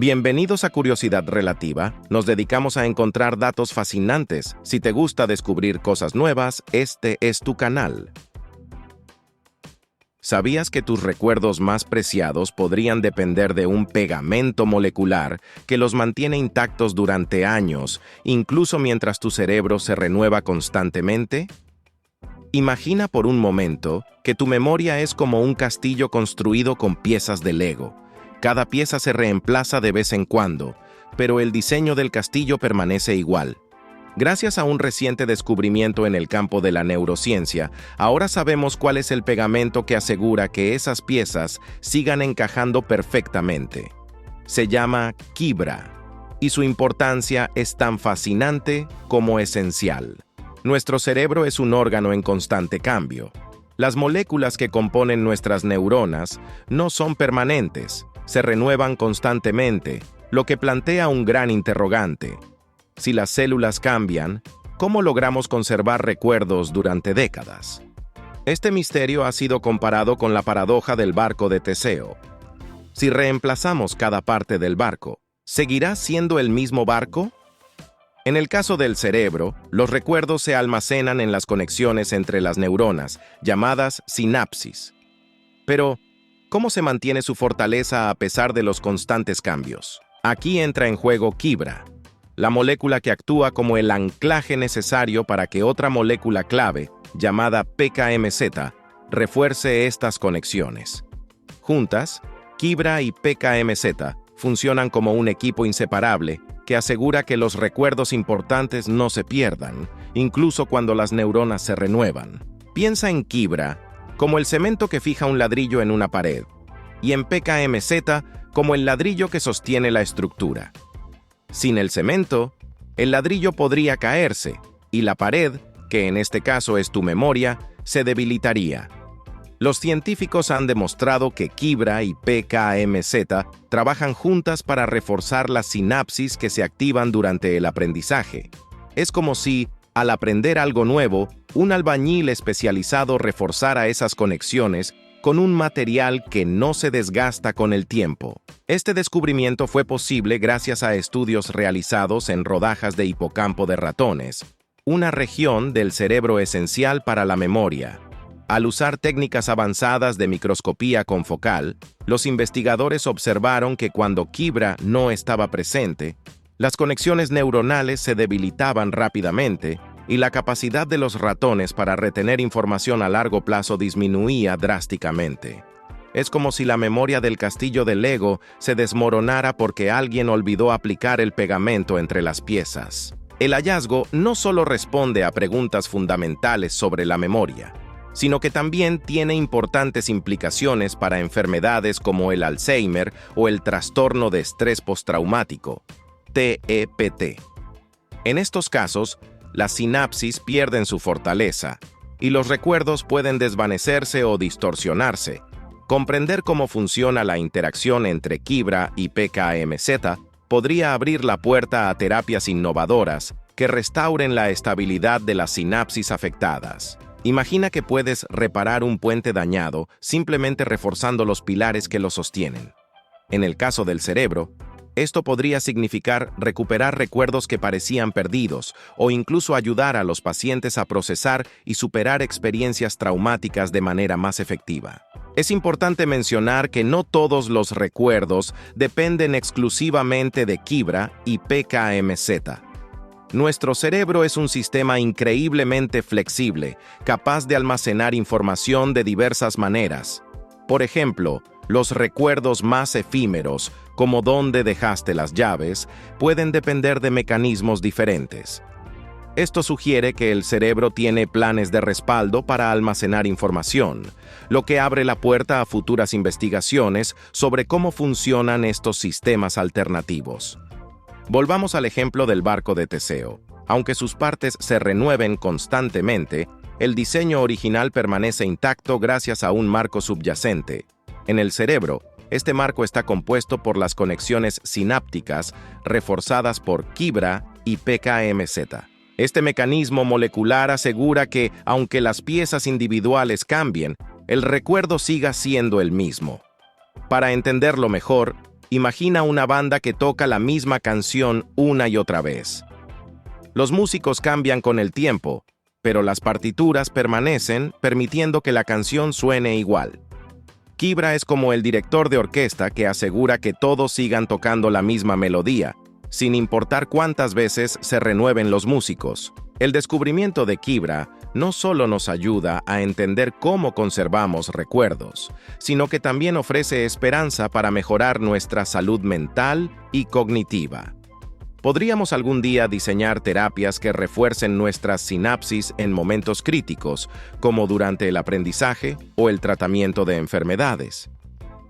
Bienvenidos a Curiosidad Relativa. Nos dedicamos a encontrar datos fascinantes. Si te gusta descubrir cosas nuevas, este es tu canal. ¿Sabías que tus recuerdos más preciados podrían depender de un pegamento molecular que los mantiene intactos durante años, incluso mientras tu cerebro se renueva constantemente? Imagina por un momento que tu memoria es como un castillo construido con piezas de Lego. Cada pieza se reemplaza de vez en cuando, pero el diseño del castillo permanece igual. Gracias a un reciente descubrimiento en el campo de la neurociencia, ahora sabemos cuál es el pegamento que asegura que esas piezas sigan encajando perfectamente. Se llama quibra, y su importancia es tan fascinante como esencial. Nuestro cerebro es un órgano en constante cambio. Las moléculas que componen nuestras neuronas no son permanentes, se renuevan constantemente, lo que plantea un gran interrogante. Si las células cambian, ¿cómo logramos conservar recuerdos durante décadas? Este misterio ha sido comparado con la paradoja del barco de Teseo. Si reemplazamos cada parte del barco, ¿seguirá siendo el mismo barco? En el caso del cerebro, los recuerdos se almacenan en las conexiones entre las neuronas, llamadas sinapsis. Pero, ¿cómo se mantiene su fortaleza a pesar de los constantes cambios? Aquí entra en juego quibra, la molécula que actúa como el anclaje necesario para que otra molécula clave, llamada PKMZ, refuerce estas conexiones. Juntas, quibra y PKMZ funcionan como un equipo inseparable que asegura que los recuerdos importantes no se pierdan, incluso cuando las neuronas se renuevan. Piensa en quibra como el cemento que fija un ladrillo en una pared, y en PKMZ como el ladrillo que sostiene la estructura. Sin el cemento, el ladrillo podría caerse, y la pared, que en este caso es tu memoria, se debilitaría. Los científicos han demostrado que quibra y PKMZ trabajan juntas para reforzar las sinapsis que se activan durante el aprendizaje. Es como si, al aprender algo nuevo, un albañil especializado reforzara esas conexiones con un material que no se desgasta con el tiempo. Este descubrimiento fue posible gracias a estudios realizados en rodajas de hipocampo de ratones, una región del cerebro esencial para la memoria. Al usar técnicas avanzadas de microscopía confocal, los investigadores observaron que cuando quibra no estaba presente, las conexiones neuronales se debilitaban rápidamente y la capacidad de los ratones para retener información a largo plazo disminuía drásticamente. Es como si la memoria del castillo de Lego se desmoronara porque alguien olvidó aplicar el pegamento entre las piezas. El hallazgo no solo responde a preguntas fundamentales sobre la memoria, sino que también tiene importantes implicaciones para enfermedades como el Alzheimer o el trastorno de estrés postraumático, TEPT. En estos casos, las sinapsis pierden su fortaleza y los recuerdos pueden desvanecerse o distorsionarse. Comprender cómo funciona la interacción entre quibra y PKMZ podría abrir la puerta a terapias innovadoras que restauren la estabilidad de las sinapsis afectadas. Imagina que puedes reparar un puente dañado simplemente reforzando los pilares que lo sostienen. En el caso del cerebro, esto podría significar recuperar recuerdos que parecían perdidos o incluso ayudar a los pacientes a procesar y superar experiencias traumáticas de manera más efectiva. Es importante mencionar que no todos los recuerdos dependen exclusivamente de quibra y PKMZ. Nuestro cerebro es un sistema increíblemente flexible, capaz de almacenar información de diversas maneras. Por ejemplo, los recuerdos más efímeros, como dónde dejaste las llaves, pueden depender de mecanismos diferentes. Esto sugiere que el cerebro tiene planes de respaldo para almacenar información, lo que abre la puerta a futuras investigaciones sobre cómo funcionan estos sistemas alternativos. Volvamos al ejemplo del barco de Teseo. Aunque sus partes se renueven constantemente, el diseño original permanece intacto gracias a un marco subyacente. En el cerebro, este marco está compuesto por las conexiones sinápticas reforzadas por quibra y PKMZ. Este mecanismo molecular asegura que, aunque las piezas individuales cambien, el recuerdo siga siendo el mismo. Para entenderlo mejor, Imagina una banda que toca la misma canción una y otra vez. Los músicos cambian con el tiempo, pero las partituras permanecen, permitiendo que la canción suene igual. Kibra es como el director de orquesta que asegura que todos sigan tocando la misma melodía, sin importar cuántas veces se renueven los músicos. El descubrimiento de Kibra no solo nos ayuda a entender cómo conservamos recuerdos, sino que también ofrece esperanza para mejorar nuestra salud mental y cognitiva. ¿Podríamos algún día diseñar terapias que refuercen nuestras sinapsis en momentos críticos, como durante el aprendizaje o el tratamiento de enfermedades?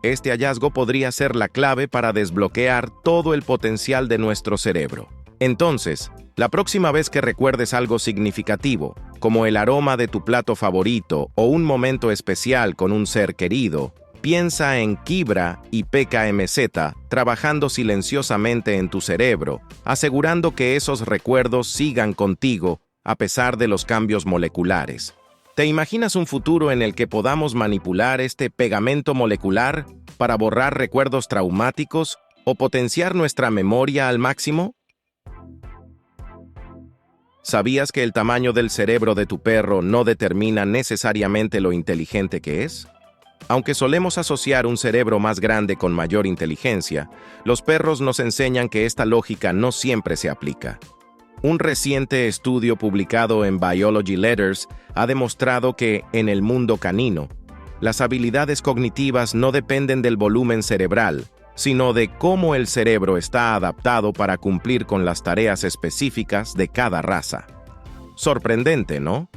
Este hallazgo podría ser la clave para desbloquear todo el potencial de nuestro cerebro. Entonces, la próxima vez que recuerdes algo significativo, como el aroma de tu plato favorito o un momento especial con un ser querido, piensa en Kibra y PKMZ trabajando silenciosamente en tu cerebro, asegurando que esos recuerdos sigan contigo a pesar de los cambios moleculares. ¿Te imaginas un futuro en el que podamos manipular este pegamento molecular para borrar recuerdos traumáticos o potenciar nuestra memoria al máximo? ¿Sabías que el tamaño del cerebro de tu perro no determina necesariamente lo inteligente que es? Aunque solemos asociar un cerebro más grande con mayor inteligencia, los perros nos enseñan que esta lógica no siempre se aplica. Un reciente estudio publicado en Biology Letters ha demostrado que, en el mundo canino, las habilidades cognitivas no dependen del volumen cerebral, sino de cómo el cerebro está adaptado para cumplir con las tareas específicas de cada raza. Sorprendente, ¿no?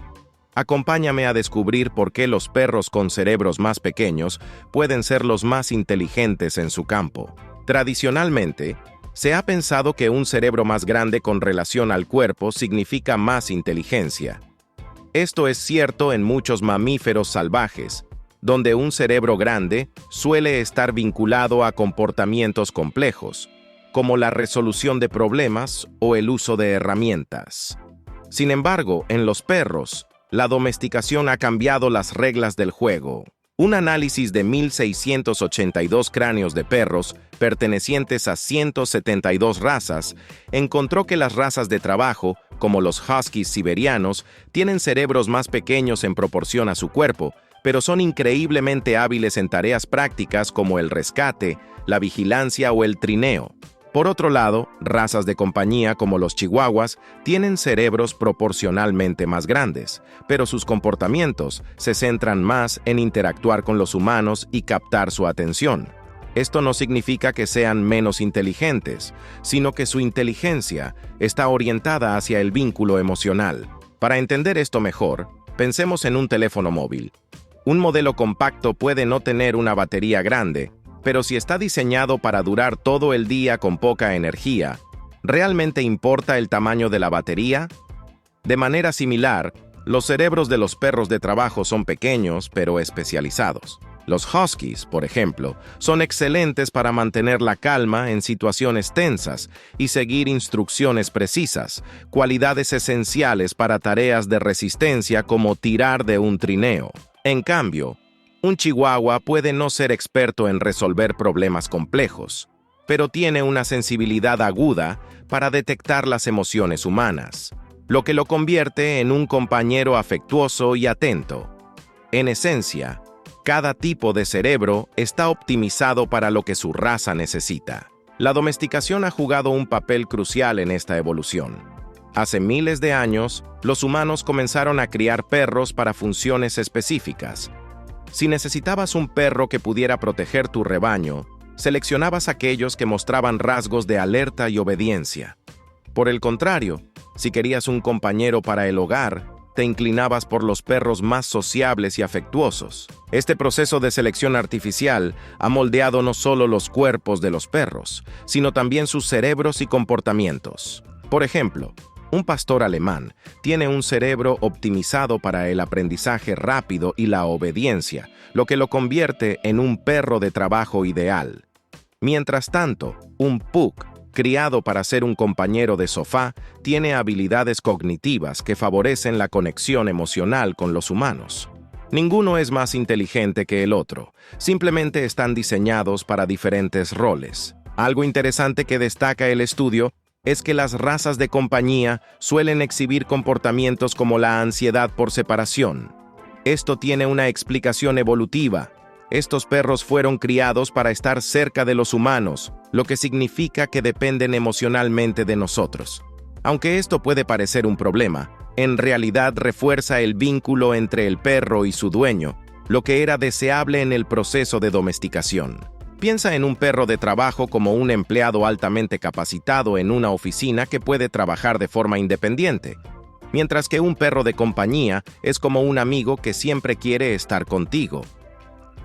Acompáñame a descubrir por qué los perros con cerebros más pequeños pueden ser los más inteligentes en su campo. Tradicionalmente, se ha pensado que un cerebro más grande con relación al cuerpo significa más inteligencia. Esto es cierto en muchos mamíferos salvajes, donde un cerebro grande suele estar vinculado a comportamientos complejos, como la resolución de problemas o el uso de herramientas. Sin embargo, en los perros, la domesticación ha cambiado las reglas del juego. Un análisis de 1.682 cráneos de perros, pertenecientes a 172 razas, encontró que las razas de trabajo, como los huskies siberianos, tienen cerebros más pequeños en proporción a su cuerpo, pero son increíblemente hábiles en tareas prácticas como el rescate, la vigilancia o el trineo. Por otro lado, razas de compañía como los chihuahuas tienen cerebros proporcionalmente más grandes, pero sus comportamientos se centran más en interactuar con los humanos y captar su atención. Esto no significa que sean menos inteligentes, sino que su inteligencia está orientada hacia el vínculo emocional. Para entender esto mejor, pensemos en un teléfono móvil. Un modelo compacto puede no tener una batería grande, pero si está diseñado para durar todo el día con poca energía, ¿realmente importa el tamaño de la batería? De manera similar, los cerebros de los perros de trabajo son pequeños pero especializados. Los huskies, por ejemplo, son excelentes para mantener la calma en situaciones tensas y seguir instrucciones precisas, cualidades esenciales para tareas de resistencia como tirar de un trineo. En cambio, un chihuahua puede no ser experto en resolver problemas complejos, pero tiene una sensibilidad aguda para detectar las emociones humanas, lo que lo convierte en un compañero afectuoso y atento. En esencia, cada tipo de cerebro está optimizado para lo que su raza necesita. La domesticación ha jugado un papel crucial en esta evolución. Hace miles de años, los humanos comenzaron a criar perros para funciones específicas. Si necesitabas un perro que pudiera proteger tu rebaño, seleccionabas aquellos que mostraban rasgos de alerta y obediencia. Por el contrario, si querías un compañero para el hogar, te inclinabas por los perros más sociables y afectuosos. Este proceso de selección artificial ha moldeado no solo los cuerpos de los perros, sino también sus cerebros y comportamientos. Por ejemplo, un pastor alemán tiene un cerebro optimizado para el aprendizaje rápido y la obediencia, lo que lo convierte en un perro de trabajo ideal. Mientras tanto, un pug, criado para ser un compañero de sofá, tiene habilidades cognitivas que favorecen la conexión emocional con los humanos. Ninguno es más inteligente que el otro, simplemente están diseñados para diferentes roles. Algo interesante que destaca el estudio es que las razas de compañía suelen exhibir comportamientos como la ansiedad por separación. Esto tiene una explicación evolutiva. Estos perros fueron criados para estar cerca de los humanos, lo que significa que dependen emocionalmente de nosotros. Aunque esto puede parecer un problema, en realidad refuerza el vínculo entre el perro y su dueño, lo que era deseable en el proceso de domesticación. Piensa en un perro de trabajo como un empleado altamente capacitado en una oficina que puede trabajar de forma independiente, mientras que un perro de compañía es como un amigo que siempre quiere estar contigo.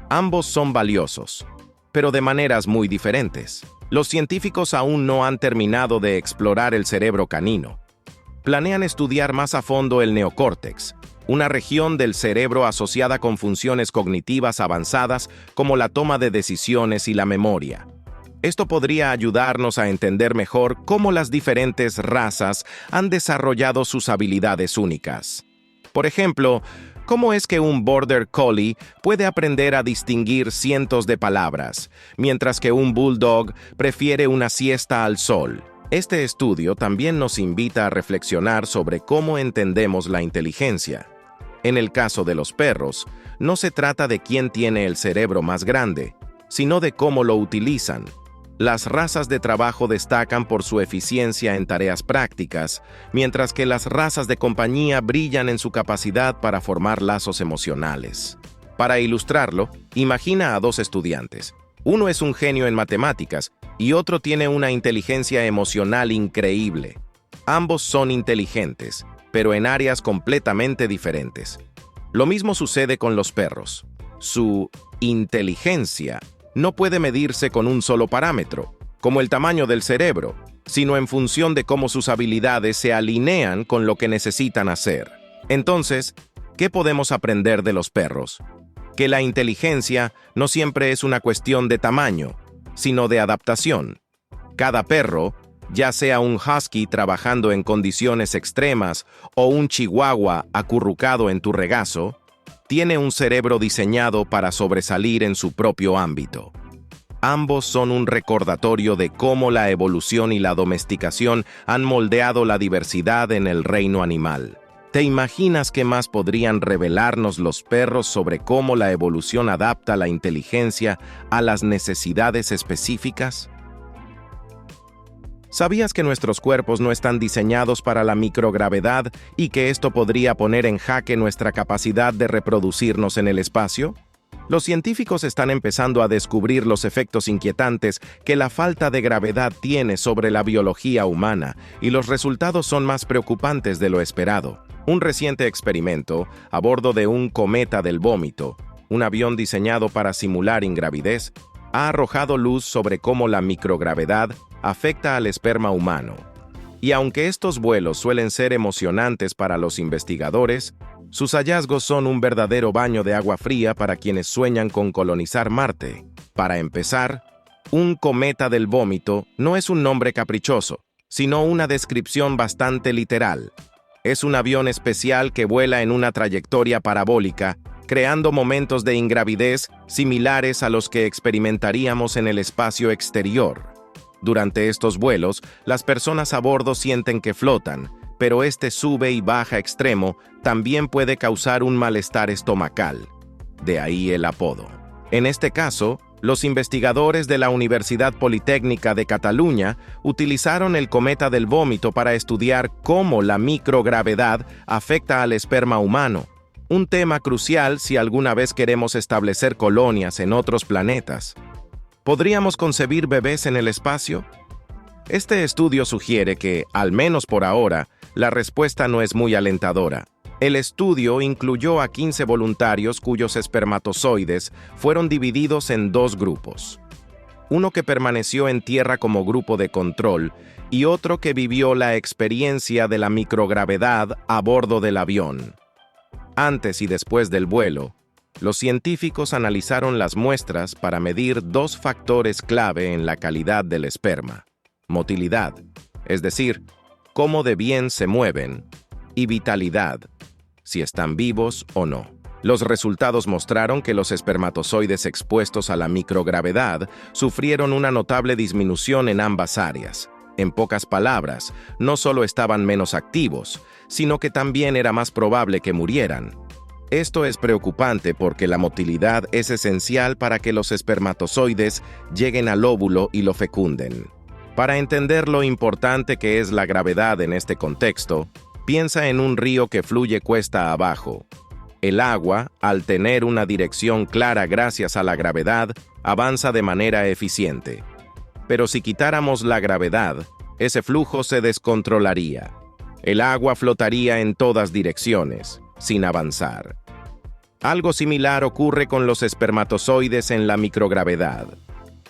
Ambos son valiosos, pero de maneras muy diferentes. Los científicos aún no han terminado de explorar el cerebro canino. Planean estudiar más a fondo el neocórtex, una región del cerebro asociada con funciones cognitivas avanzadas como la toma de decisiones y la memoria. Esto podría ayudarnos a entender mejor cómo las diferentes razas han desarrollado sus habilidades únicas. Por ejemplo, ¿cómo es que un Border Collie puede aprender a distinguir cientos de palabras, mientras que un Bulldog prefiere una siesta al sol? Este estudio también nos invita a reflexionar sobre cómo entendemos la inteligencia. En el caso de los perros, no se trata de quién tiene el cerebro más grande, sino de cómo lo utilizan. Las razas de trabajo destacan por su eficiencia en tareas prácticas, mientras que las razas de compañía brillan en su capacidad para formar lazos emocionales. Para ilustrarlo, imagina a dos estudiantes. Uno es un genio en matemáticas y otro tiene una inteligencia emocional increíble. Ambos son inteligentes, pero en áreas completamente diferentes. Lo mismo sucede con los perros. Su inteligencia no puede medirse con un solo parámetro, como el tamaño del cerebro, sino en función de cómo sus habilidades se alinean con lo que necesitan hacer. Entonces, ¿qué podemos aprender de los perros? Que la inteligencia no siempre es una cuestión de tamaño, sino de adaptación. Cada perro, ya sea un husky trabajando en condiciones extremas o un chihuahua acurrucado en tu regazo, tiene un cerebro diseñado para sobresalir en su propio ámbito. Ambos son un recordatorio de cómo la evolución y la domesticación han moldeado la diversidad en el reino animal. ¿Te imaginas qué más podrían revelarnos los perros sobre cómo la evolución adapta la inteligencia a las necesidades específicas? ¿Sabías que nuestros cuerpos no están diseñados para la microgravedad y que esto podría poner en jaque nuestra capacidad de reproducirnos en el espacio? Los científicos están empezando a descubrir los efectos inquietantes que la falta de gravedad tiene sobre la biología humana, y los resultados son más preocupantes de lo esperado. Un reciente experimento, a bordo de un cometa del vómito, un avión diseñado para simular ingravidez, ha arrojado luz sobre cómo la microgravedad afecta al esperma humano. Y aunque estos vuelos suelen ser emocionantes para los investigadores, sus hallazgos son un verdadero baño de agua fría para quienes sueñan con colonizar Marte. Para empezar, un cometa del vómito no es un nombre caprichoso, sino una descripción bastante literal. Es un avión especial que vuela en una trayectoria parabólica, creando momentos de ingravidez similares a los que experimentaríamos en el espacio exterior. Durante estos vuelos, las personas a bordo sienten que flotan, pero este sube y baja extremo también puede causar un malestar estomacal. De ahí el apodo. En este caso, los investigadores de la Universidad Politécnica de Cataluña utilizaron el cometa del vómito para estudiar cómo la microgravedad afecta al esperma humano, un tema crucial si alguna vez queremos establecer colonias en otros planetas. ¿Podríamos concebir bebés en el espacio? Este estudio sugiere que, al menos por ahora, la respuesta no es muy alentadora. El estudio incluyó a 15 voluntarios cuyos espermatozoides fueron divididos en dos grupos. Uno que permaneció en tierra como grupo de control y otro que vivió la experiencia de la microgravedad a bordo del avión. Antes y después del vuelo, los científicos analizaron las muestras para medir dos factores clave en la calidad del esperma: motilidad, es decir, cómo de bien se mueven, y vitalidad, si están vivos o no. Los resultados mostraron que los espermatozoides expuestos a la microgravedad sufrieron una notable disminución en ambas áreas. En pocas palabras, no solo estaban menos activos, sino que también era más probable que murieran. Esto es preocupante porque la motilidad es esencial para que los espermatozoides lleguen al óvulo y lo fecunden. Para entender lo importante que es la gravedad en este contexto, piensa en un río que fluye cuesta abajo. El agua, al tener una dirección clara gracias a la gravedad, avanza de manera eficiente. Pero si quitáramos la gravedad, ese flujo se descontrolaría. El agua flotaría en todas direcciones, sin avanzar. Algo similar ocurre con los espermatozoides en la microgravedad.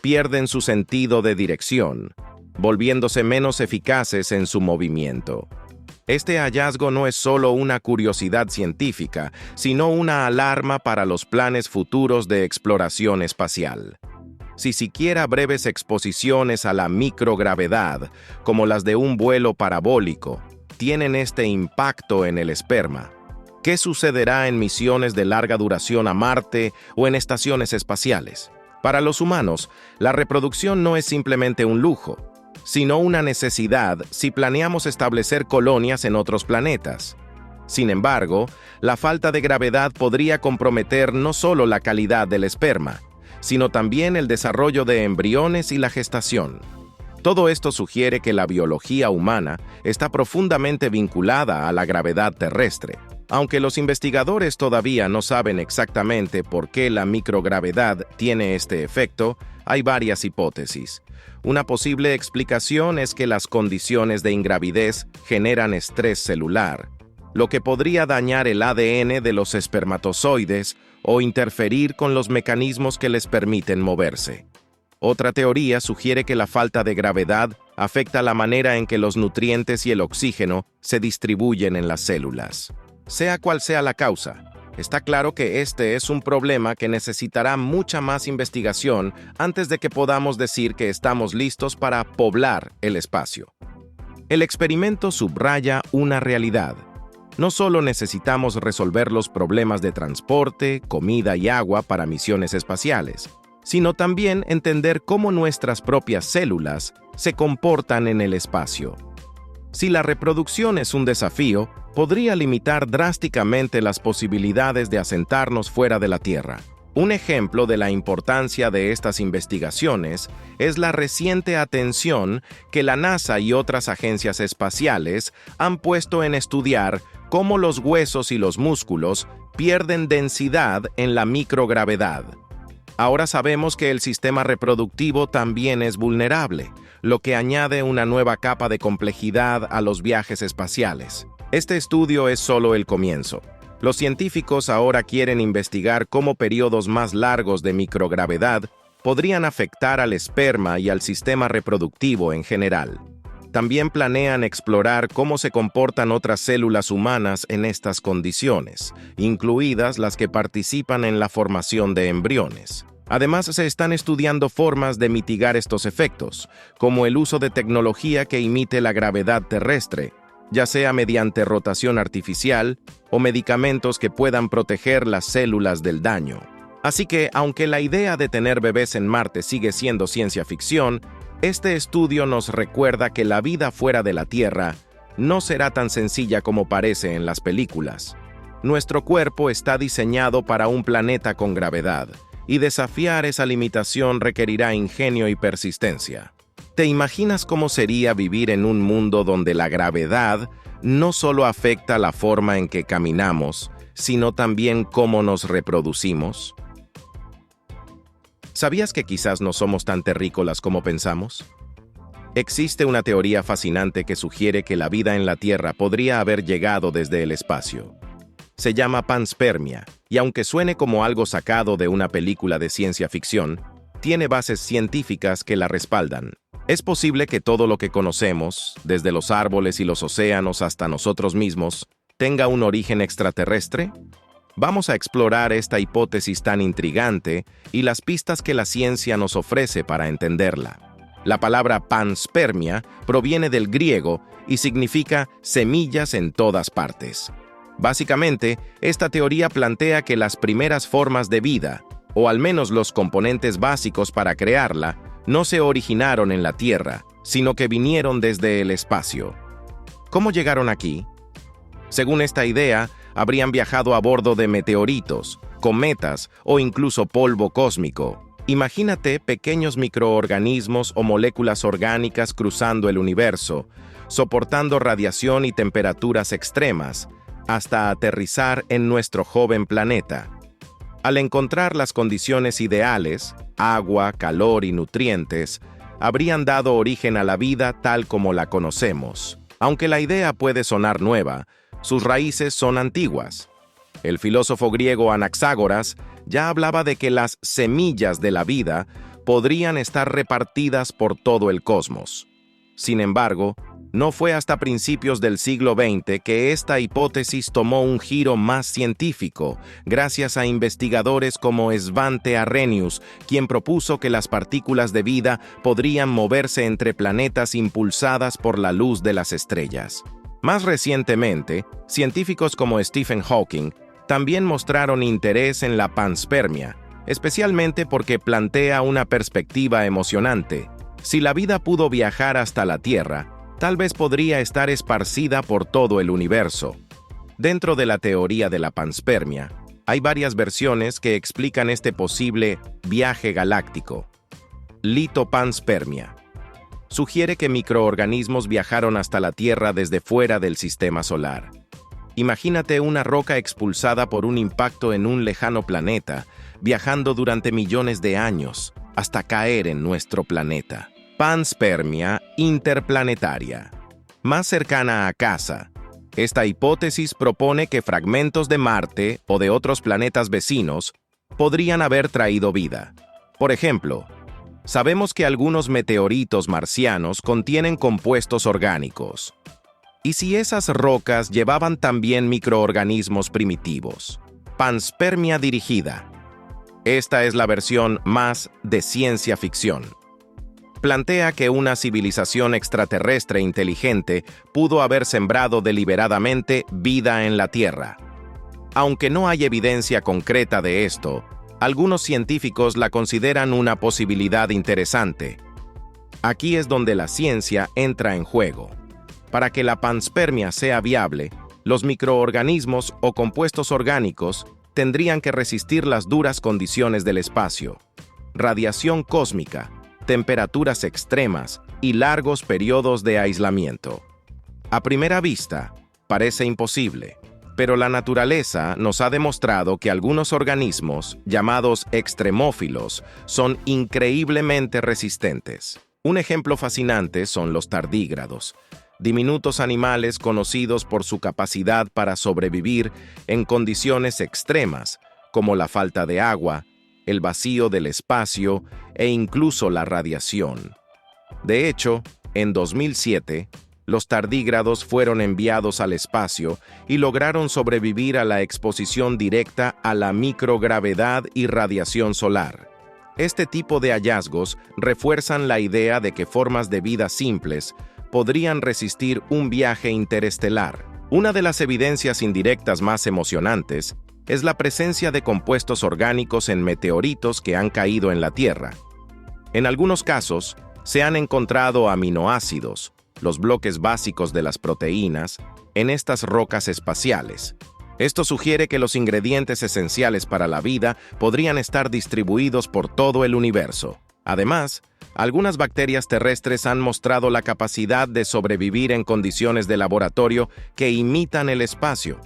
Pierden su sentido de dirección, volviéndose menos eficaces en su movimiento. Este hallazgo no es solo una curiosidad científica, sino una alarma para los planes futuros de exploración espacial. Si siquiera breves exposiciones a la microgravedad, como las de un vuelo parabólico, tienen este impacto en el esperma, ¿qué sucederá en misiones de larga duración a Marte o en estaciones espaciales? Para los humanos, la reproducción no es simplemente un lujo, sino una necesidad si planeamos establecer colonias en otros planetas. Sin embargo, la falta de gravedad podría comprometer no solo la calidad del esperma, sino también el desarrollo de embriones y la gestación. Todo esto sugiere que la biología humana está profundamente vinculada a la gravedad terrestre. Aunque los investigadores todavía no saben exactamente por qué la microgravedad tiene este efecto, hay varias hipótesis. Una posible explicación es que las condiciones de ingravidez generan estrés celular, lo que podría dañar el ADN de los espermatozoides o interferir con los mecanismos que les permiten moverse. Otra teoría sugiere que la falta de gravedad afecta la manera en que los nutrientes y el oxígeno se distribuyen en las células. Sea cual sea la causa, está claro que este es un problema que necesitará mucha más investigación antes de que podamos decir que estamos listos para poblar el espacio. El experimento subraya una realidad. No solo necesitamos resolver los problemas de transporte, comida y agua para misiones espaciales, sino también entender cómo nuestras propias células se comportan en el espacio. Si la reproducción es un desafío, podría limitar drásticamente las posibilidades de asentarnos fuera de la Tierra. Un ejemplo de la importancia de estas investigaciones es la reciente atención que la NASA y otras agencias espaciales han puesto en estudiar cómo los huesos y los músculos pierden densidad en la microgravedad. Ahora sabemos que el sistema reproductivo también es vulnerable, lo que añade una nueva capa de complejidad a los viajes espaciales. Este estudio es solo el comienzo. Los científicos ahora quieren investigar cómo periodos más largos de microgravedad podrían afectar al esperma y al sistema reproductivo en general. También planean explorar cómo se comportan otras células humanas en estas condiciones, incluidas las que participan en la formación de embriones. Además, se están estudiando formas de mitigar estos efectos, como el uso de tecnología que imite la gravedad terrestre, ya sea mediante rotación artificial o medicamentos que puedan proteger las células del daño. Así que, aunque la idea de tener bebés en Marte sigue siendo ciencia ficción, este estudio nos recuerda que la vida fuera de la Tierra no será tan sencilla como parece en las películas. Nuestro cuerpo está diseñado para un planeta con gravedad, y desafiar esa limitación requerirá ingenio y persistencia. ¿Te imaginas cómo sería vivir en un mundo donde la gravedad no solo afecta la forma en que caminamos, sino también cómo nos reproducimos? ¿Sabías que quizás no somos tan terrícolas como pensamos? Existe una teoría fascinante que sugiere que la vida en la Tierra podría haber llegado desde el espacio. Se llama panspermia, y aunque suene como algo sacado de una película de ciencia ficción, tiene bases científicas que la respaldan. ¿Es posible que todo lo que conocemos, desde los árboles y los océanos hasta nosotros mismos, tenga un origen extraterrestre? Vamos a explorar esta hipótesis tan intrigante y las pistas que la ciencia nos ofrece para entenderla. La palabra panspermia proviene del griego y significa semillas en todas partes. Básicamente, esta teoría plantea que las primeras formas de vida, o al menos los componentes básicos para crearla, no se originaron en la Tierra, sino que vinieron desde el espacio. ¿Cómo llegaron aquí? Según esta idea, habrían viajado a bordo de meteoritos, cometas o incluso polvo cósmico. Imagínate pequeños microorganismos o moléculas orgánicas cruzando el universo, soportando radiación y temperaturas extremas, hasta aterrizar en nuestro joven planeta. Al encontrar las condiciones ideales, agua, calor y nutrientes, habrían dado origen a la vida tal como la conocemos. Aunque la idea puede sonar nueva, sus raíces son antiguas. El filósofo griego Anaxágoras ya hablaba de que las semillas de la vida podrían estar repartidas por todo el cosmos. Sin embargo, no fue hasta principios del siglo XX que esta hipótesis tomó un giro más científico, gracias a investigadores como Svante Arrhenius, quien propuso que las partículas de vida podrían moverse entre planetas impulsadas por la luz de las estrellas. Más recientemente, científicos como Stephen Hawking también mostraron interés en la panspermia, especialmente porque plantea una perspectiva emocionante. Si la vida pudo viajar hasta la Tierra, tal vez podría estar esparcida por todo el universo. Dentro de la teoría de la panspermia, hay varias versiones que explican este posible viaje galáctico. Litopanspermia sugiere que microorganismos viajaron hasta la Tierra desde fuera del sistema solar. Imagínate una roca expulsada por un impacto en un lejano planeta, viajando durante millones de años, hasta caer en nuestro planeta. Panspermia interplanetaria. Más cercana a casa, esta hipótesis propone que fragmentos de Marte o de otros planetas vecinos podrían haber traído vida. Por ejemplo, sabemos que algunos meteoritos marcianos contienen compuestos orgánicos. ¿Y si esas rocas llevaban también microorganismos primitivos? Panspermia dirigida. Esta es la versión más de ciencia ficción. Plantea que una civilización extraterrestre inteligente pudo haber sembrado deliberadamente vida en la Tierra. Aunque no hay evidencia concreta de esto, algunos científicos la consideran una posibilidad interesante. Aquí es donde la ciencia entra en juego. Para que la panspermia sea viable, los microorganismos o compuestos orgánicos tendrían que resistir las duras condiciones del espacio, radiación cósmica, temperaturas extremas y largos periodos de aislamiento. A primera vista, parece imposible, pero la naturaleza nos ha demostrado que algunos organismos, llamados extremófilos, son increíblemente resistentes. Un ejemplo fascinante son los tardígrados, diminutos animales conocidos por su capacidad para sobrevivir en condiciones extremas, como la falta de agua, el vacío del espacio e incluso la radiación. De hecho, en 2007, los tardígrados fueron enviados al espacio y lograron sobrevivir a la exposición directa a la microgravedad y radiación solar. Este tipo de hallazgos refuerzan la idea de que formas de vida simples podrían resistir un viaje interestelar. Una de las evidencias indirectas más emocionantes es la presencia de compuestos orgánicos en meteoritos que han caído en la Tierra. En algunos casos, se han encontrado aminoácidos, los bloques básicos de las proteínas, en estas rocas espaciales. Esto sugiere que los ingredientes esenciales para la vida podrían estar distribuidos por todo el universo. Además, algunas bacterias terrestres han mostrado la capacidad de sobrevivir en condiciones de laboratorio que imitan el espacio.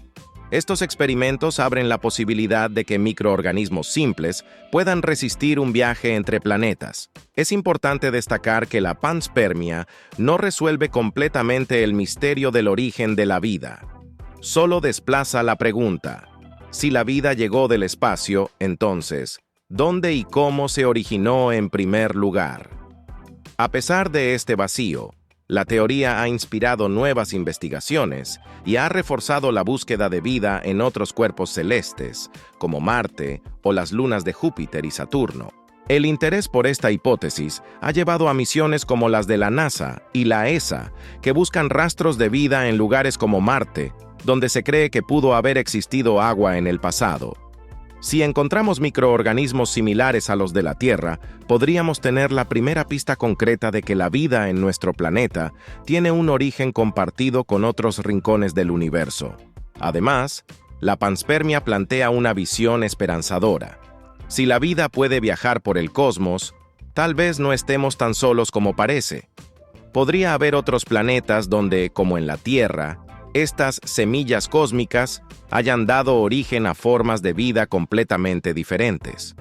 Estos experimentos abren la posibilidad de que microorganismos simples puedan resistir un viaje entre planetas. Es importante destacar que la panspermia no resuelve completamente el misterio del origen de la vida. Solo desplaza la pregunta: si la vida llegó del espacio, entonces, ¿dónde y cómo se originó en primer lugar? A pesar de este vacío, la teoría ha inspirado nuevas investigaciones y ha reforzado la búsqueda de vida en otros cuerpos celestes, como Marte o las lunas de Júpiter y Saturno. El interés por esta hipótesis ha llevado a misiones como las de la NASA y la ESA, que buscan rastros de vida en lugares como Marte, donde se cree que pudo haber existido agua en el pasado. Si encontramos microorganismos similares a los de la Tierra, podríamos tener la primera pista concreta de que la vida en nuestro planeta tiene un origen compartido con otros rincones del universo. Además, la panspermia plantea una visión esperanzadora. Si la vida puede viajar por el cosmos, tal vez no estemos tan solos como parece. Podría haber otros planetas donde, como en la Tierra, estas semillas cósmicas hayan dado origen a formas de vida completamente diferentes.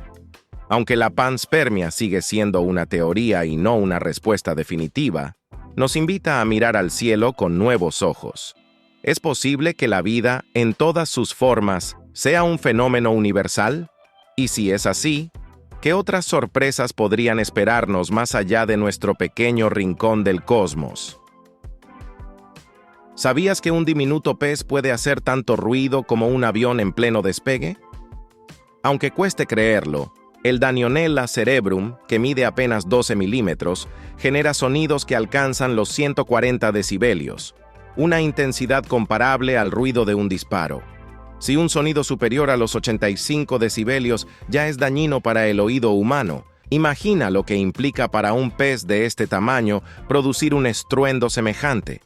Aunque la panspermia sigue siendo una teoría y no una respuesta definitiva, nos invita a mirar al cielo con nuevos ojos. ¿Es posible que la vida, en todas sus formas, sea un fenómeno universal? Y si es así, ¿qué otras sorpresas podrían esperarnos más allá de nuestro pequeño rincón del cosmos? ¿Sabías que un diminuto pez puede hacer tanto ruido como un avión en pleno despegue? Aunque cueste creerlo, el Danionella cerebrum, que mide apenas 12 milímetros, genera sonidos que alcanzan los 140 decibelios, una intensidad comparable al ruido de un disparo. Si un sonido superior a los 85 decibelios ya es dañino para el oído humano, imagina lo que implica para un pez de este tamaño producir un estruendo semejante.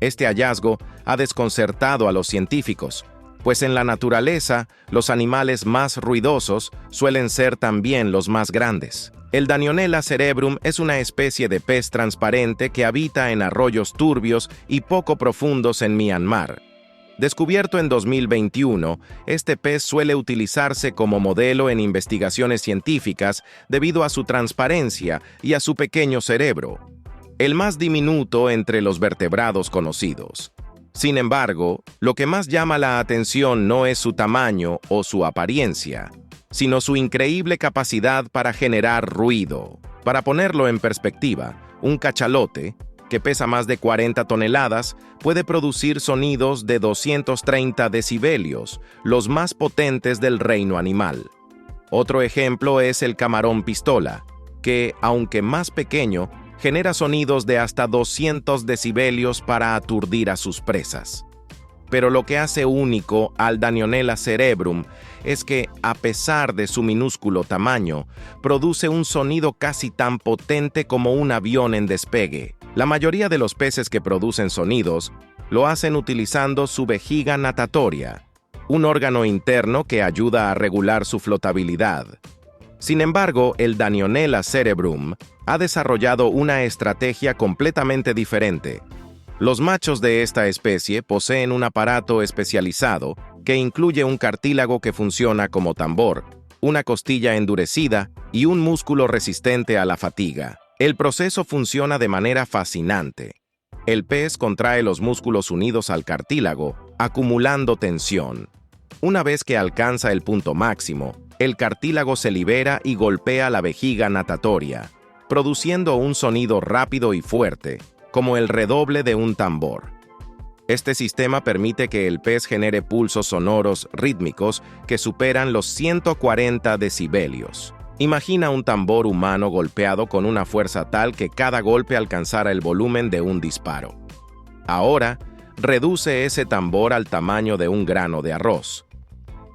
Este hallazgo ha desconcertado a los científicos, pues en la naturaleza, los animales más ruidosos suelen ser también los más grandes. El Danionella cerebrum es una especie de pez transparente que habita en arroyos turbios y poco profundos en Myanmar. Descubierto en 2021, este pez suele utilizarse como modelo en investigaciones científicas debido a su transparencia y a su pequeño cerebro, el más diminuto entre los vertebrados conocidos. Sin embargo, lo que más llama la atención no es su tamaño o su apariencia, sino su increíble capacidad para generar ruido. Para ponerlo en perspectiva, un cachalote, que pesa más de 40 toneladas, puede producir sonidos de 230 decibelios, los más potentes del reino animal. Otro ejemplo es el camarón pistola, que, aunque más pequeño, genera sonidos de hasta 200 decibelios para aturdir a sus presas. Pero lo que hace único al Danionella cerebrum es que, a pesar de su minúsculo tamaño, produce un sonido casi tan potente como un avión en despegue. La mayoría de los peces que producen sonidos lo hacen utilizando su vejiga natatoria, un órgano interno que ayuda a regular su flotabilidad. Sin embargo, el Danionella cerebrum ha desarrollado una estrategia completamente diferente. Los machos de esta especie poseen un aparato especializado que incluye un cartílago que funciona como tambor, una costilla endurecida y un músculo resistente a la fatiga. El proceso funciona de manera fascinante. El pez contrae los músculos unidos al cartílago, acumulando tensión. Una vez que alcanza el punto máximo, el cartílago se libera y golpea la vejiga natatoria, produciendo un sonido rápido y fuerte, como el redoble de un tambor. Este sistema permite que el pez genere pulsos sonoros rítmicos que superan los 140 decibelios. Imagina un tambor humano golpeado con una fuerza tal que cada golpe alcanzara el volumen de un disparo. Ahora, reduce ese tambor al tamaño de un grano de arroz.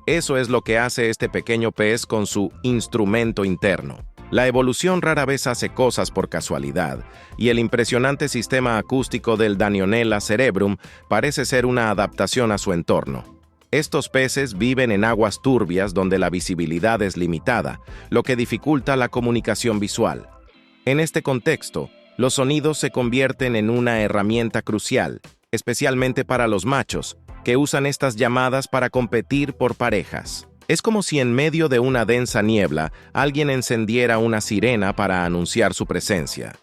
Eso es lo que hace este pequeño pez con su instrumento interno. La evolución rara vez hace cosas por casualidad, y el impresionante sistema acústico del Danionella cerebrum parece ser una adaptación a su entorno. Estos peces viven en aguas turbias donde la visibilidad es limitada, lo que dificulta la comunicación visual. En este contexto, los sonidos se convierten en una herramienta crucial, especialmente para los machos, que usan estas llamadas para competir por parejas. Es como si en medio de una densa niebla alguien encendiera una sirena para anunciar su presencia.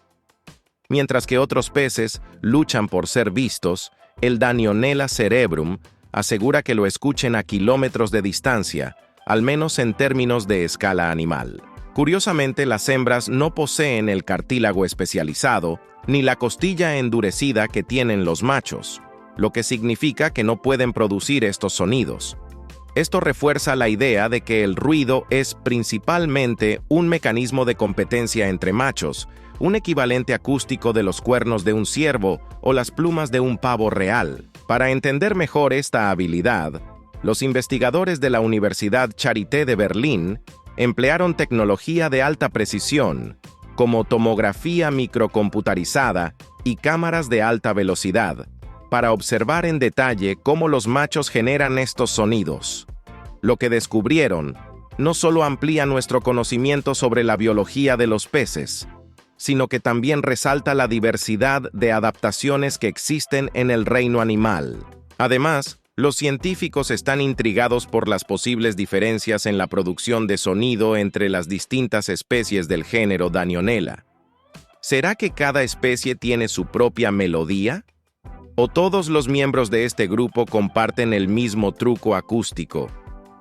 Mientras que otros peces luchan por ser vistos, el Danionella cerebrum asegura que lo escuchen a kilómetros de distancia, al menos en términos de escala animal. Curiosamente, las hembras no poseen el cartílago especializado ni la costilla endurecida que tienen los machos, lo que significa que no pueden producir estos sonidos. Esto refuerza la idea de que el ruido es principalmente un mecanismo de competencia entre machos, un equivalente acústico de los cuernos de un ciervo o las plumas de un pavo real. Para entender mejor esta habilidad, los investigadores de la Universidad Charité de Berlín emplearon tecnología de alta precisión, como tomografía microcomputarizada y cámaras de alta velocidad, para observar en detalle cómo los machos generan estos sonidos. Lo que descubrieron no solo amplía nuestro conocimiento sobre la biología de los peces, sino que también resalta la diversidad de adaptaciones que existen en el reino animal. Además, los científicos están intrigados por las posibles diferencias en la producción de sonido entre las distintas especies del género Danionella. ¿Será que cada especie tiene su propia melodía? ¿O todos los miembros de este grupo comparten el mismo truco acústico?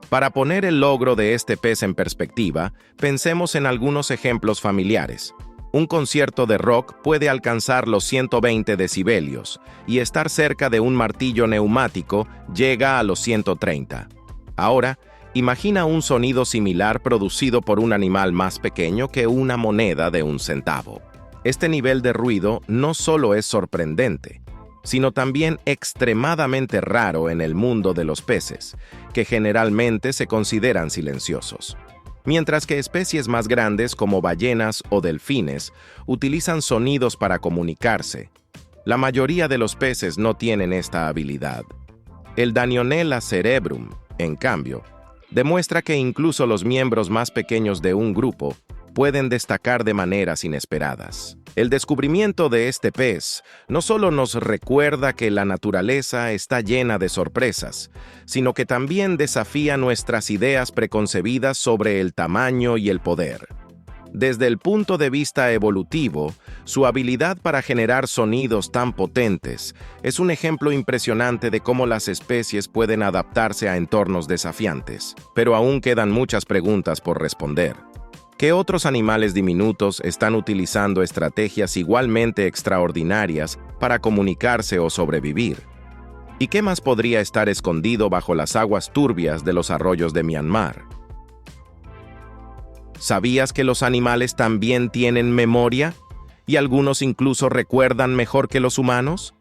Para poner el logro de este pez en perspectiva, pensemos en algunos ejemplos familiares. Un concierto de rock puede alcanzar los 120 decibelios y estar cerca de un martillo neumático llega a los 130. Ahora, imagina un sonido similar producido por un animal más pequeño que una moneda de 1 centavo. Este nivel de ruido no solo es sorprendente, sino también extremadamente raro en el mundo de los peces, que generalmente se consideran silenciosos. Mientras que especies más grandes como ballenas o delfines utilizan sonidos para comunicarse, la mayoría de los peces no tienen esta habilidad. El Danionella cerebrum, en cambio, demuestra que incluso los miembros más pequeños de un grupo pueden destacar de maneras inesperadas. El descubrimiento de este pez no solo nos recuerda que la naturaleza está llena de sorpresas, sino que también desafía nuestras ideas preconcebidas sobre el tamaño y el poder. Desde el punto de vista evolutivo, su habilidad para generar sonidos tan potentes es un ejemplo impresionante de cómo las especies pueden adaptarse a entornos desafiantes. Pero aún quedan muchas preguntas por responder. ¿Qué otros animales diminutos están utilizando estrategias igualmente extraordinarias para comunicarse o sobrevivir? ¿Y qué más podría estar escondido bajo las aguas turbias de los arroyos de Myanmar? ¿Sabías que los animales también tienen memoria? ¿Y algunos incluso recuerdan mejor que los humanos?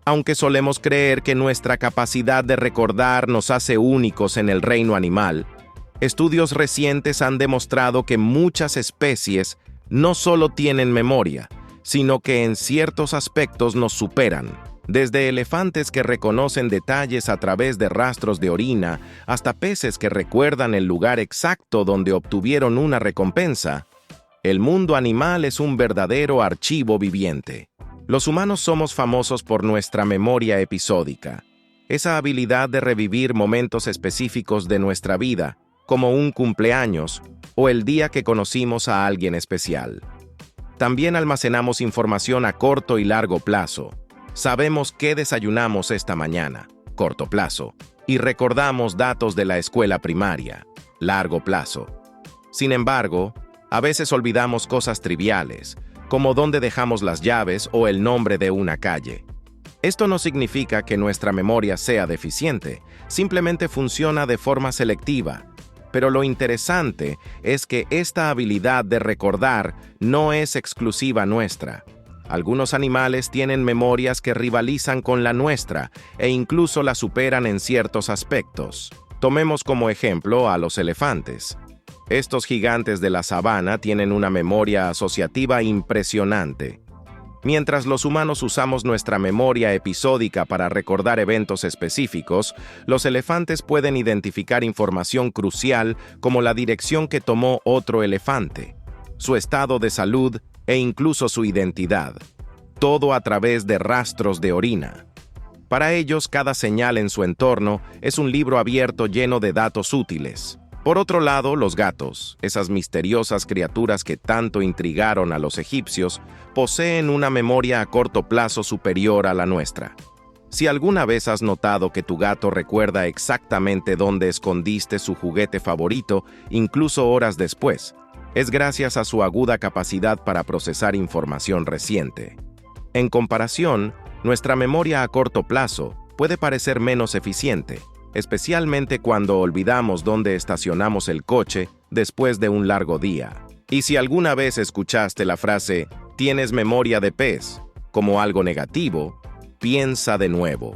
Aunque solemos creer que nuestra capacidad de recordar nos hace únicos en el reino animal, estudios recientes han demostrado que muchas especies no solo tienen memoria, sino que en ciertos aspectos nos superan. Desde elefantes que reconocen detalles a través de rastros de orina, hasta peces que recuerdan el lugar exacto donde obtuvieron una recompensa, el mundo animal es un verdadero archivo viviente. Los humanos somos famosos por nuestra memoria episódica, esa habilidad de revivir momentos específicos de nuestra vida, como un cumpleaños o el día que conocimos a alguien especial. También almacenamos información a corto y largo plazo. Sabemos qué desayunamos esta mañana, corto plazo, y recordamos datos de la escuela primaria, largo plazo. Sin embargo, a veces olvidamos cosas triviales, como dónde dejamos las llaves o el nombre de una calle. Esto no significa que nuestra memoria sea deficiente, simplemente funciona de forma selectiva. Pero lo interesante es que esta habilidad de recordar no es exclusiva nuestra. Algunos animales tienen memorias que rivalizan con la nuestra e incluso la superan en ciertos aspectos. Tomemos como ejemplo a los elefantes. Estos gigantes de la sabana tienen una memoria asociativa impresionante. Mientras los humanos usamos nuestra memoria episódica para recordar eventos específicos, los elefantes pueden identificar información crucial como la dirección que tomó otro elefante, su estado de salud e incluso su identidad, todo a través de rastros de orina. Para ellos, cada señal en su entorno es un libro abierto lleno de datos útiles. Por otro lado, los gatos, esas misteriosas criaturas que tanto intrigaron a los egipcios, poseen una memoria a corto plazo superior a la nuestra. Si alguna vez has notado que tu gato recuerda exactamente dónde escondiste su juguete favorito, incluso horas después, es gracias a su aguda capacidad para procesar información reciente. En comparación, nuestra memoria a corto plazo puede parecer menos eficiente, especialmente cuando olvidamos dónde estacionamos el coche después de un largo día. Y si alguna vez escuchaste la frase «tienes memoria de pez» como algo negativo, piensa de nuevo.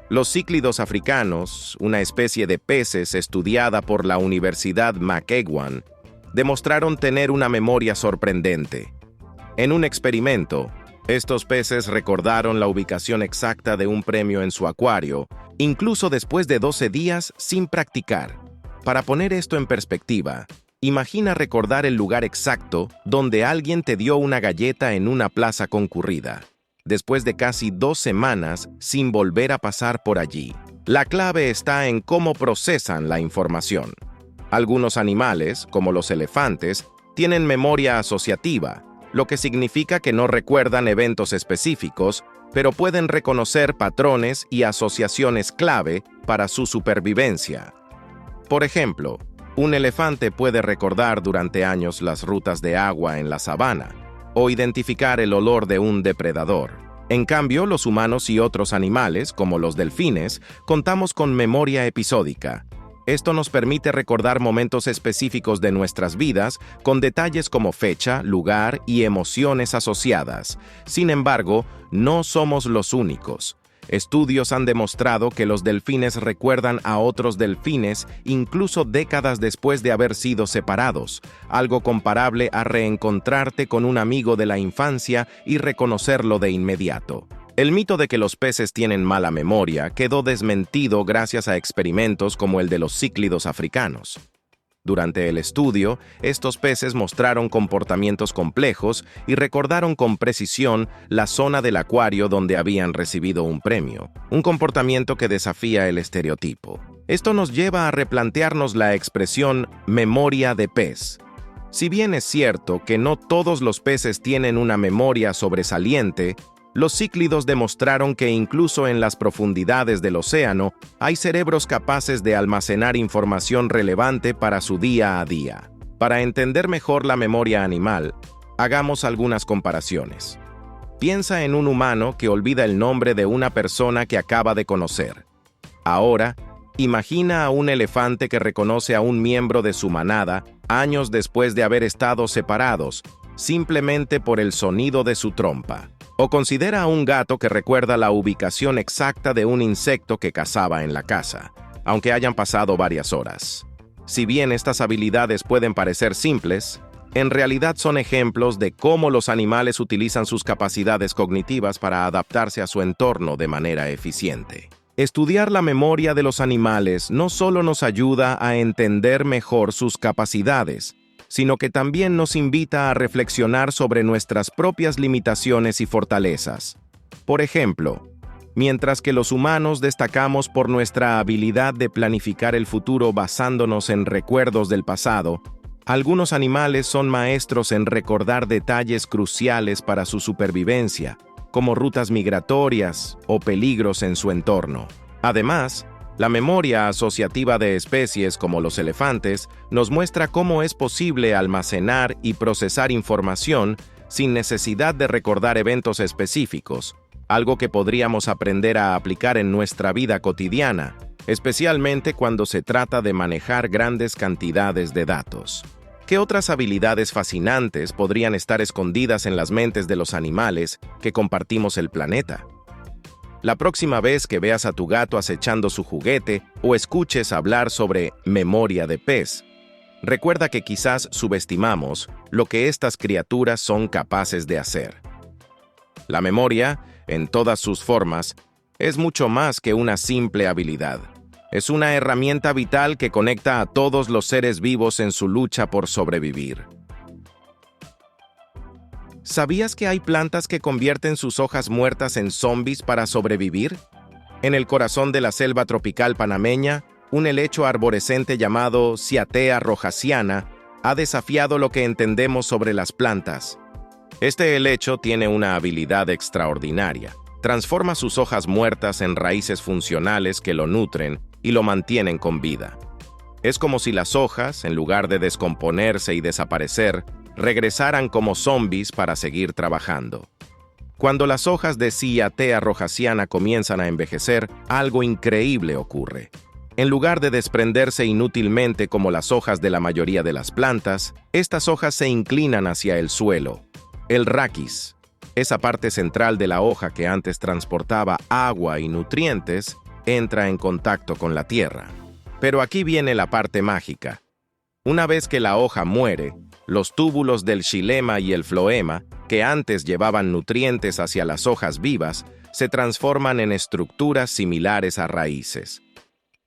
Los cíclidos africanos, una especie de peces estudiada por la Universidad McEwan, demostraron tener una memoria sorprendente. En un experimento, estos peces recordaron la ubicación exacta de un premio en su acuario, incluso después de 12 días sin practicar. Para poner esto en perspectiva, imagina recordar el lugar exacto donde alguien te dio una galleta en una plaza concurrida, después de casi 2 semanas sin volver a pasar por allí. La clave está en cómo procesan la información. Algunos animales, como los elefantes, tienen memoria asociativa, lo que significa que no recuerdan eventos específicos, pero pueden reconocer patrones y asociaciones clave para su supervivencia. Por ejemplo, un elefante puede recordar durante años las rutas de agua en la sabana o identificar el olor de un depredador. En cambio, los humanos y otros animales, como los delfines, contamos con memoria episódica. Esto nos permite recordar momentos específicos de nuestras vidas con detalles como fecha, lugar y emociones asociadas. Sin embargo, no somos los únicos. Estudios han demostrado que los delfines recuerdan a otros delfines incluso décadas después de haber sido separados, algo comparable a reencontrarte con un amigo de la infancia y reconocerlo de inmediato. El mito de que los peces tienen mala memoria quedó desmentido gracias a experimentos como el de los cíclidos africanos. Durante el estudio, estos peces mostraron comportamientos complejos y recordaron con precisión la zona del acuario donde habían recibido un premio, un comportamiento que desafía el estereotipo. Esto nos lleva a replantearnos la expresión memoria de pez. Si bien es cierto que no todos los peces tienen una memoria sobresaliente, los cíclidos demostraron que incluso en las profundidades del océano hay cerebros capaces de almacenar información relevante para su día a día. Para entender mejor la memoria animal, hagamos algunas comparaciones. Piensa en un humano que olvida el nombre de una persona que acaba de conocer. Ahora, imagina a un elefante que reconoce a un miembro de su manada años después de haber estado separados, simplemente por el sonido de su trompa. O considera a un gato que recuerda la ubicación exacta de un insecto que cazaba en la casa, aunque hayan pasado varias horas. Si bien estas habilidades pueden parecer simples, en realidad son ejemplos de cómo los animales utilizan sus capacidades cognitivas para adaptarse a su entorno de manera eficiente. Estudiar la memoria de los animales no solo nos ayuda a entender mejor sus capacidades, sino que también nos invita a reflexionar sobre nuestras propias limitaciones y fortalezas. Por ejemplo, mientras que los humanos destacamos por nuestra habilidad de planificar el futuro basándonos en recuerdos del pasado, algunos animales son maestros en recordar detalles cruciales para su supervivencia, como rutas migratorias o peligros en su entorno. Además, la memoria asociativa de especies como los elefantes nos muestra cómo es posible almacenar y procesar información sin necesidad de recordar eventos específicos, algo que podríamos aprender a aplicar en nuestra vida cotidiana, especialmente cuando se trata de manejar grandes cantidades de datos. ¿Qué otras habilidades fascinantes podrían estar escondidas en las mentes de los animales que compartimos el planeta? La próxima vez que veas a tu gato acechando su juguete o escuches hablar sobre memoria de pez, recuerda que quizás subestimamos lo que estas criaturas son capaces de hacer. La memoria, en todas sus formas, es mucho más que una simple habilidad. Es una herramienta vital que conecta a todos los seres vivos en su lucha por sobrevivir. ¿Sabías que hay plantas que convierten sus hojas muertas en zombies para sobrevivir? En el corazón de la selva tropical panameña, un helecho arborescente llamado Cyathea rojaciana ha desafiado lo que entendemos sobre las plantas. Este helecho tiene una habilidad extraordinaria. Transforma sus hojas muertas en raíces funcionales que lo nutren y lo mantienen con vida. Es como si las hojas, en lugar de descomponerse y desaparecer, regresaran como zombies para seguir trabajando. Cuando las hojas de Cyathea rojaciana comienzan a envejecer, algo increíble ocurre. En lugar de desprenderse inútilmente como las hojas de la mayoría de las plantas, estas hojas se inclinan hacia el suelo. El raquis, esa parte central de la hoja que antes transportaba agua y nutrientes, entra en contacto con la tierra. Pero aquí viene la parte mágica. Una vez que la hoja muere, los túbulos del xilema y el floema, que antes llevaban nutrientes hacia las hojas vivas, se transforman en estructuras similares a raíces.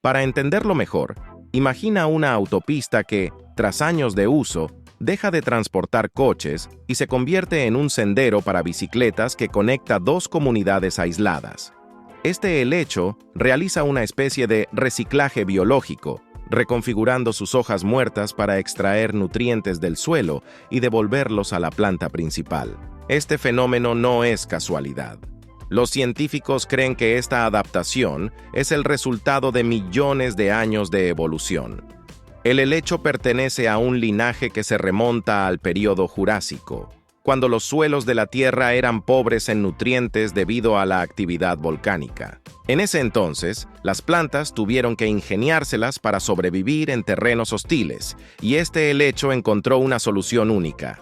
Para entenderlo mejor, imagina una autopista que, tras años de uso, deja de transportar coches y se convierte en un sendero para bicicletas que conecta dos comunidades aisladas. Este helecho realiza una especie de reciclaje biológico, reconfigurando sus hojas muertas para extraer nutrientes del suelo y devolverlos a la planta principal. Este fenómeno no es casualidad. Los científicos creen que esta adaptación es el resultado de millones de años de evolución. El helecho pertenece a un linaje que se remonta al período Jurásico, cuando los suelos de la Tierra eran pobres en nutrientes debido a la actividad volcánica. En ese entonces, las plantas tuvieron que ingeniárselas para sobrevivir en terrenos hostiles, y este helecho encontró una solución única: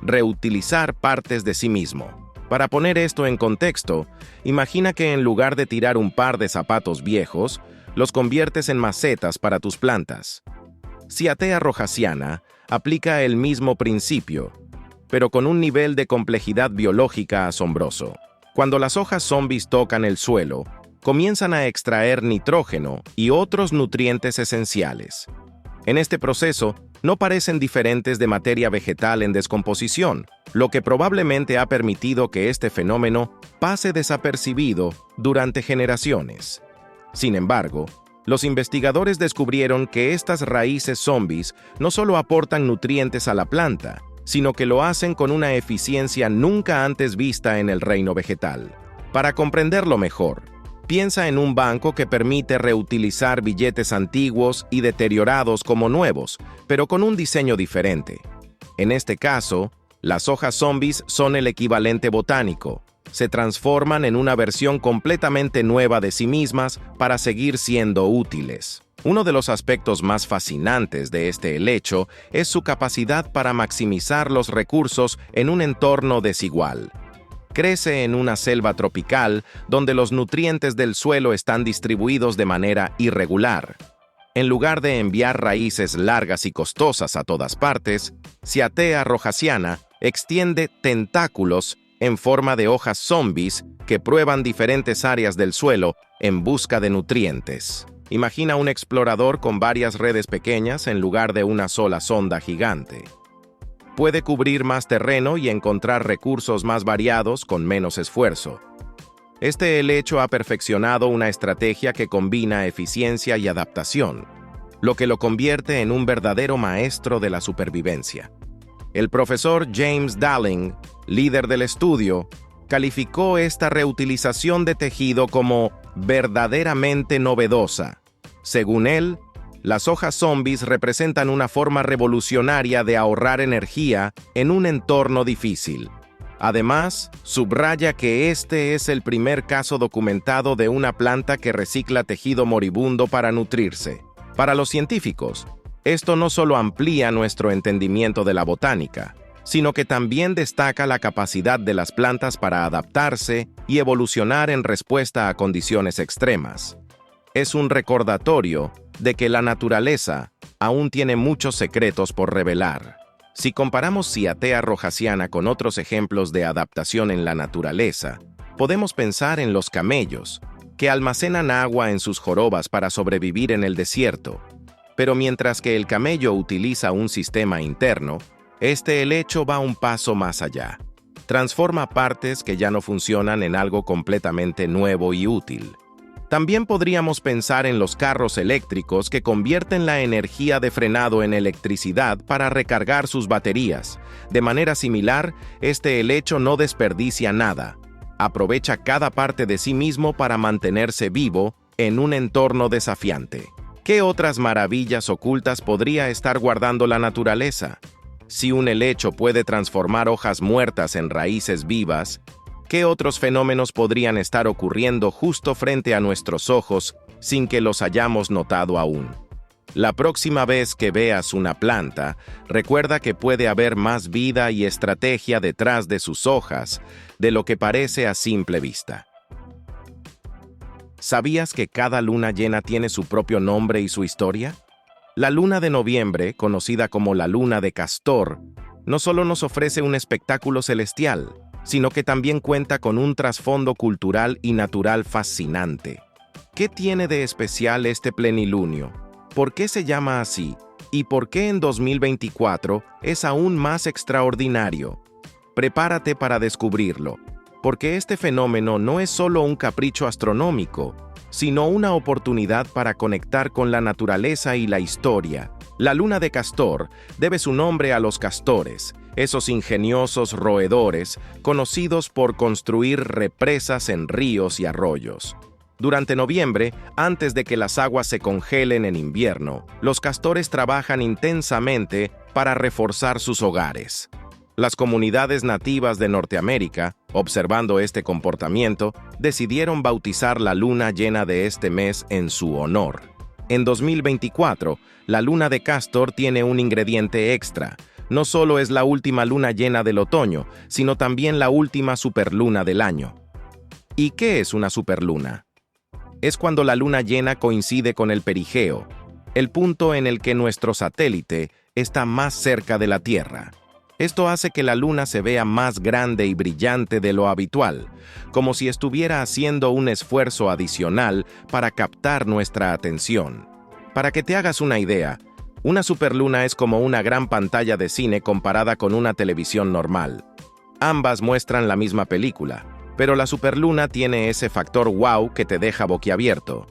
reutilizar partes de sí mismo. Para poner esto en contexto, imagina que en lugar de tirar un par de zapatos viejos, los conviertes en macetas para tus plantas. Cyathea rogasiana aplica el mismo principio, pero con un nivel de complejidad biológica asombroso. Cuando las hojas zombies tocan el suelo, comienzan a extraer nitrógeno y otros nutrientes esenciales. En este proceso, no parecen diferentes de materia vegetal en descomposición, lo que probablemente ha permitido que este fenómeno pase desapercibido durante generaciones. Sin embargo, los investigadores descubrieron que estas raíces zombies no solo aportan nutrientes a la planta, sino que lo hacen con una eficiencia nunca antes vista en el reino vegetal. Para comprenderlo mejor, piensa en un banco que permite reutilizar billetes antiguos y deteriorados como nuevos, pero con un diseño diferente. En este caso, las hojas zombies son el equivalente botánico. Se transforman en una versión completamente nueva de sí mismas para seguir siendo útiles. Uno de los aspectos más fascinantes de este helecho es su capacidad para maximizar los recursos en un entorno desigual. Crece en una selva tropical donde los nutrientes del suelo están distribuidos de manera irregular. En lugar de enviar raíces largas y costosas a todas partes, Cyathea rogasiana extiende tentáculos en forma de hojas zombies que prueban diferentes áreas del suelo en busca de nutrientes. Imagina un explorador con varias redes pequeñas en lugar de una sola sonda gigante. Puede cubrir más terreno y encontrar recursos más variados con menos esfuerzo. Este helecho ha perfeccionado una estrategia que combina eficiencia y adaptación, lo que lo convierte en un verdadero maestro de la supervivencia. El profesor James Dalling, líder del estudio, calificó esta reutilización de tejido como verdaderamente novedosa. Según él, las hojas zombies representan una forma revolucionaria de ahorrar energía en un entorno difícil. Además, subraya que este es el primer caso documentado de una planta que recicla tejido moribundo para nutrirse. Para los científicos, esto no solo amplía nuestro entendimiento de la botánica, sino que también destaca la capacidad de las plantas para adaptarse y evolucionar en respuesta a condiciones extremas. Es un recordatorio de que la naturaleza aún tiene muchos secretos por revelar. Si comparamos Cyathea rogasiana con otros ejemplos de adaptación en la naturaleza, podemos pensar en los camellos, que almacenan agua en sus jorobas para sobrevivir en el desierto. Pero mientras que el camello utiliza un sistema interno, este helecho va un paso más allá. Transforma partes que ya no funcionan en algo completamente nuevo y útil. También podríamos pensar en los carros eléctricos que convierten la energía de frenado en electricidad para recargar sus baterías. De manera similar, este helecho no desperdicia nada. Aprovecha cada parte de sí mismo para mantenerse vivo en un entorno desafiante. ¿Qué otras maravillas ocultas podría estar guardando la naturaleza? Si un helecho puede transformar hojas muertas en raíces vivas, ¿Qué otros fenómenos podrían estar ocurriendo justo frente a nuestros ojos sin que los hayamos notado aún? La próxima vez que veas una planta, recuerda que puede haber más vida y estrategia detrás de sus hojas de lo que parece a simple vista. ¿Sabías que cada luna llena tiene su propio nombre y su historia? La luna de noviembre, conocida como la luna de Castor, no solo nos ofrece un espectáculo celestial, sino que también cuenta con un trasfondo cultural y natural fascinante. ¿Qué tiene de especial este plenilunio? ¿Por qué se llama así? ¿Y por qué en 2024 es aún más extraordinario? Prepárate para descubrirlo, porque este fenómeno no es solo un capricho astronómico, sino una oportunidad para conectar con la naturaleza y la historia. La luna de Castor debe su nombre a los castores, esos ingeniosos roedores conocidos por construir represas en ríos y arroyos. Durante noviembre, antes de que las aguas se congelen en invierno, los castores trabajan intensamente para reforzar sus hogares. Las comunidades nativas de Norteamérica, observando este comportamiento, decidieron bautizar la luna llena de este mes en su honor. En 2024, la luna de Castor tiene un ingrediente extra. No solo es la última luna llena del otoño, sino también la última superluna del año. ¿Y qué es una superluna? Es cuando la luna llena coincide con el perigeo, el punto en el que nuestro satélite está más cerca de la Tierra. Esto hace que la luna se vea más grande y brillante de lo habitual, como si estuviera haciendo un esfuerzo adicional para captar nuestra atención. Para que te hagas una idea, una superluna es como una gran pantalla de cine comparada con una televisión normal. Ambas muestran la misma película, pero la superluna tiene ese factor wow que te deja boquiabierto.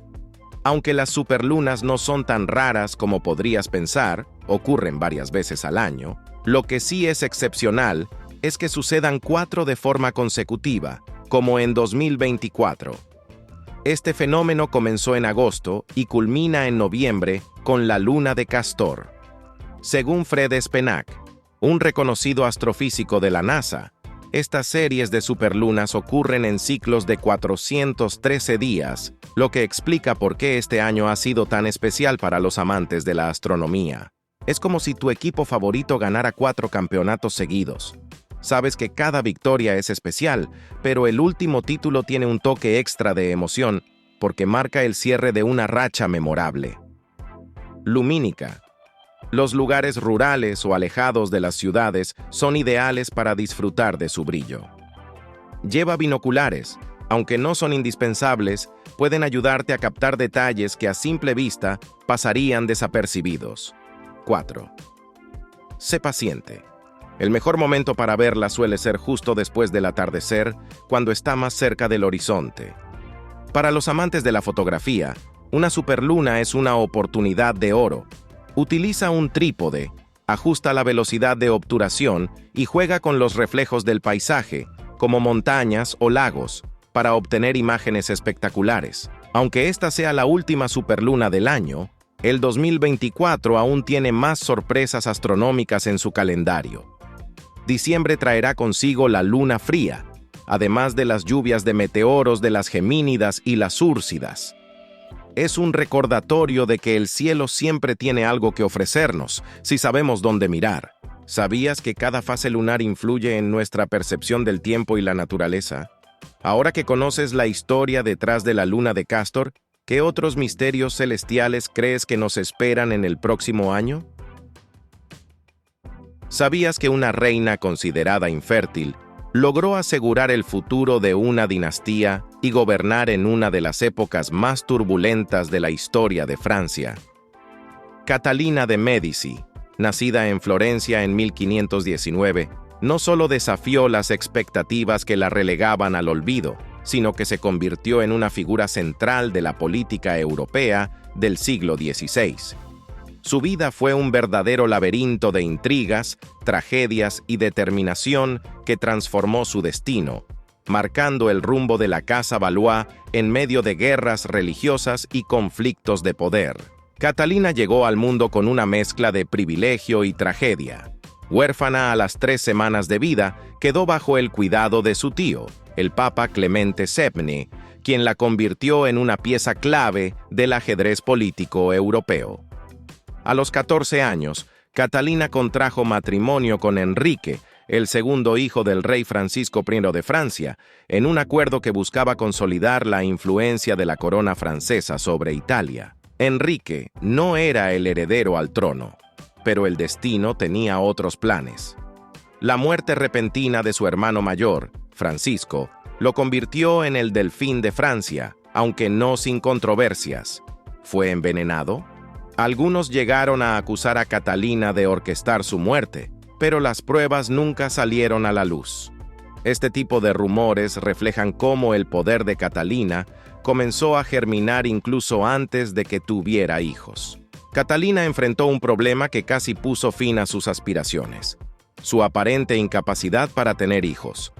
Aunque las superlunas no son tan raras como podrías pensar, ocurren varias veces al año, lo que sí es excepcional es que sucedan 4 de forma consecutiva, como en 2024. Este fenómeno comenzó en agosto y culmina en noviembre con la luna de Castor. Según Fred Spenak, un reconocido astrofísico de la NASA, estas series de superlunas ocurren en ciclos de 413 días, lo que explica por qué este año ha sido tan especial para los amantes de la astronomía. Es como si tu equipo favorito ganara 4 campeonatos seguidos. Sabes que cada victoria es especial, pero el último título tiene un toque extra de emoción porque marca el cierre de una racha memorable. Lumínica. Los lugares rurales o alejados de las ciudades son ideales para disfrutar de su brillo. Lleva binoculares, aunque no son indispensables, pueden ayudarte a captar detalles que a simple vista pasarían desapercibidos. 4. Sé paciente. El mejor momento para verla suele ser justo después del atardecer, cuando está más cerca del horizonte. Para los amantes de la fotografía, una superluna es una oportunidad de oro. Utiliza un trípode, ajusta la velocidad de obturación y juega con los reflejos del paisaje, como montañas o lagos, para obtener imágenes espectaculares. Aunque esta sea la última superluna del año, el 2024 aún tiene más sorpresas astronómicas en su calendario. Diciembre traerá consigo la luna fría, además de las lluvias de meteoros de las Gemínidas y las Úrsidas. Es un recordatorio de que el cielo siempre tiene algo que ofrecernos, si sabemos dónde mirar. ¿Sabías que cada fase lunar influye en nuestra percepción del tiempo y la naturaleza? Ahora que conoces la historia detrás de la luna de Castor, ¿qué otros misterios celestiales crees que nos esperan en el próximo año? ¿Sabías que una reina considerada infértil logró asegurar el futuro de una dinastía y gobernar en una de las épocas más turbulentas de la historia de Francia? Catalina de Médici, nacida en Florencia en 1519, no solo desafió las expectativas que la relegaban al olvido, sino que se convirtió en una figura central de la política europea del siglo XVI. Su vida fue un verdadero laberinto de intrigas, tragedias y determinación que transformó su destino, marcando el rumbo de la Casa Valois en medio de guerras religiosas y conflictos de poder. Catalina llegó al mundo con una mezcla de privilegio y tragedia. Huérfana a las 3 semanas de vida, quedó bajo el cuidado de su tío, el Papa Clemente VII, quien la convirtió en una pieza clave del ajedrez político europeo. A los 14 años, Catalina contrajo matrimonio con Enrique, el segundo hijo del rey Francisco I de Francia, en un acuerdo que buscaba consolidar la influencia de la corona francesa sobre Italia. Enrique no era el heredero al trono, pero el destino tenía otros planes. La muerte repentina de su hermano mayor, Francisco, lo convirtió en el delfín de Francia, aunque no sin controversias. ¿Fue envenenado? Algunos llegaron a acusar a Catalina de orquestar su muerte, pero las pruebas nunca salieron a la luz. Este tipo de rumores reflejan cómo el poder de Catalina comenzó a germinar incluso antes de que tuviera hijos. Catalina enfrentó un problema que casi puso fin a sus aspiraciones: su aparente incapacidad para tener hijos.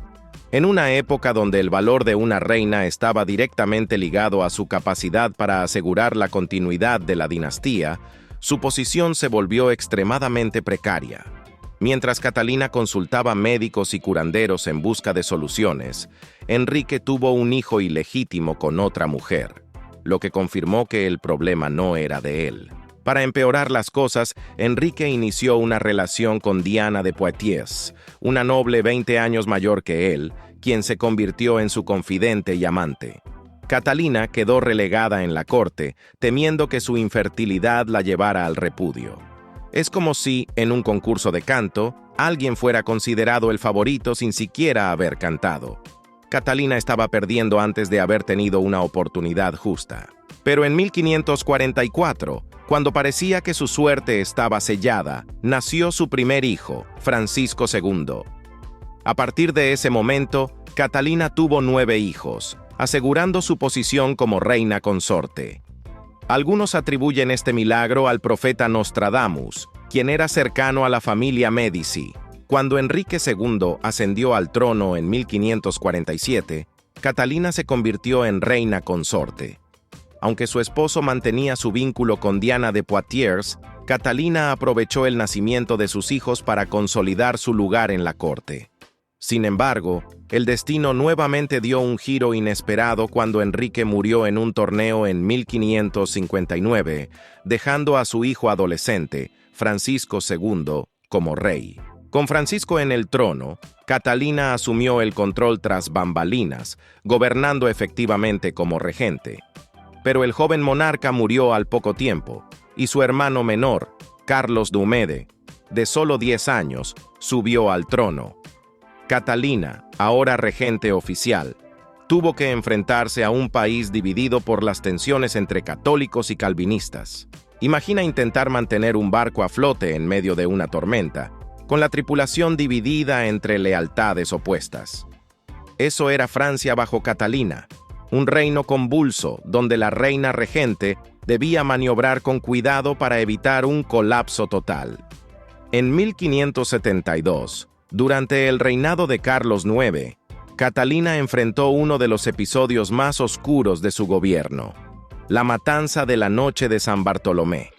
En una época donde el valor de una reina estaba directamente ligado a su capacidad para asegurar la continuidad de la dinastía, su posición se volvió extremadamente precaria. Mientras Catalina consultaba médicos y curanderos en busca de soluciones, Enrique tuvo un hijo ilegítimo con otra mujer, lo que confirmó que el problema no era de él. Para empeorar las cosas, Enrique inició una relación con Diana de Poitiers, una noble 20 años mayor que él, quien se convirtió en su confidente y amante. Catalina quedó relegada en la corte, temiendo que su infertilidad la llevara al repudio. Es como si, en un concurso de canto, alguien fuera considerado el favorito sin siquiera haber cantado. Catalina estaba perdiendo antes de haber tenido una oportunidad justa. Pero en 1544, cuando parecía que su suerte estaba sellada, nació su primer hijo, Francisco II. A partir de ese momento, Catalina tuvo 9 hijos, asegurando su posición como reina consorte. Algunos atribuyen este milagro al profeta Nostradamus, quien era cercano a la familia Médici. Cuando Enrique II ascendió al trono en 1547, Catalina se convirtió en reina consorte. Aunque su esposo mantenía su vínculo con Diana de Poitiers, Catalina aprovechó el nacimiento de sus hijos para consolidar su lugar en la corte. Sin embargo, el destino nuevamente dio un giro inesperado cuando Enrique murió en un torneo en 1559, dejando a su hijo adolescente, Francisco II, como rey. Con Francisco en el trono, Catalina asumió el control tras bambalinas, gobernando efectivamente como regente. Pero el joven monarca murió al poco tiempo, y su hermano menor, Carlos Dumede, de solo 10 años, subió al trono. Catalina, ahora regente oficial, tuvo que enfrentarse a un país dividido por las tensiones entre católicos y calvinistas. Imagina intentar mantener un barco a flote en medio de una tormenta, con la tripulación dividida entre lealtades opuestas. Eso era Francia bajo Catalina, un reino convulso donde la reina regente debía maniobrar con cuidado para evitar un colapso total. En 1572, durante el reinado de Carlos IX, Catalina enfrentó uno de los episodios más oscuros de su gobierno: la matanza de la noche de San Bartolomé.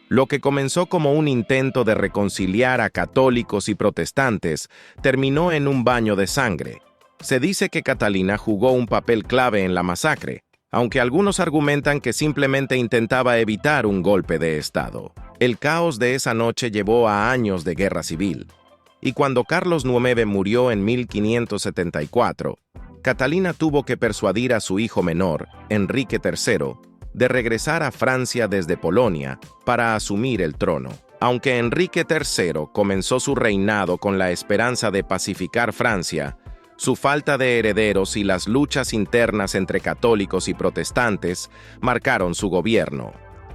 Lo que comenzó como un intento de reconciliar a católicos y protestantes terminó en un baño de sangre. Se dice que Catalina jugó un papel clave en la masacre, aunque algunos argumentan que simplemente intentaba evitar un golpe de Estado. El caos de esa noche llevó a años de guerra civil. Y cuando Carlos IX murió en 1574, Catalina tuvo que persuadir a su hijo menor, Enrique III, de regresar a Francia desde Polonia para asumir el trono. Aunque Enrique III comenzó su reinado con la esperanza de pacificar Francia, su falta de herederos y las luchas internas entre católicos y protestantes marcaron su gobierno.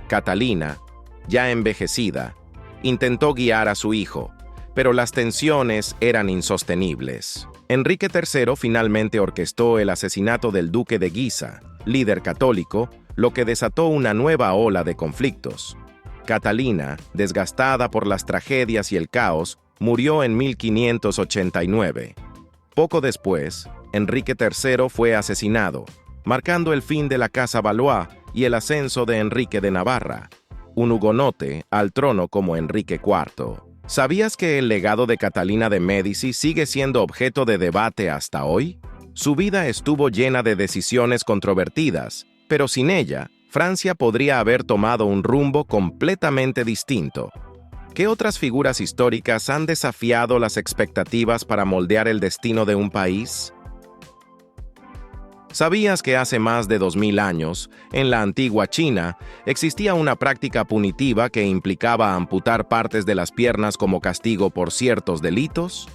Catalina, ya envejecida, intentó guiar a su hijo, pero las tensiones eran insostenibles. Enrique III finalmente orquestó el asesinato del duque de Guisa, líder católico, lo que desató una nueva ola de conflictos. Catalina, desgastada por las tragedias y el caos, murió en 1589. Poco después, Enrique III fue asesinado, marcando el fin de la Casa Valois y el ascenso de Enrique de Navarra, un hugonote, al trono como Enrique IV. ¿Sabías que el legado de Catalina de Médici sigue siendo objeto de debate hasta hoy? Su vida estuvo llena de decisiones controvertidas, pero sin ella, Francia podría haber tomado un rumbo completamente distinto. ¿Qué otras figuras históricas han desafiado las expectativas para moldear el destino de un país? ¿Sabías que hace más de 2000 años, en la antigua China, existía una práctica punitiva que implicaba amputar partes de las piernas como castigo por ciertos delitos?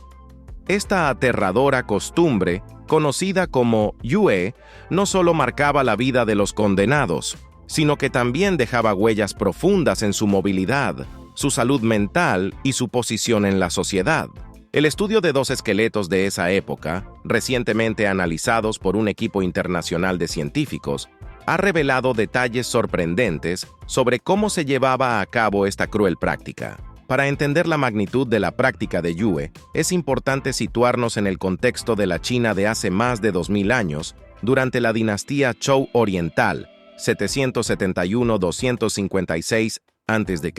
Esta aterradora costumbre, conocida como yue, no solo marcaba la vida de los condenados, sino que también dejaba huellas profundas en su movilidad, su salud mental y su posición en la sociedad. El estudio de 2 esqueletos de esa época, recientemente analizados por un equipo internacional de científicos, ha revelado detalles sorprendentes sobre cómo se llevaba a cabo esta cruel práctica. Para entender la magnitud de la práctica de yue, es importante situarnos en el contexto de la China de hace más de 2000 años, durante la dinastía Zhou Oriental, 771-256 a.C.,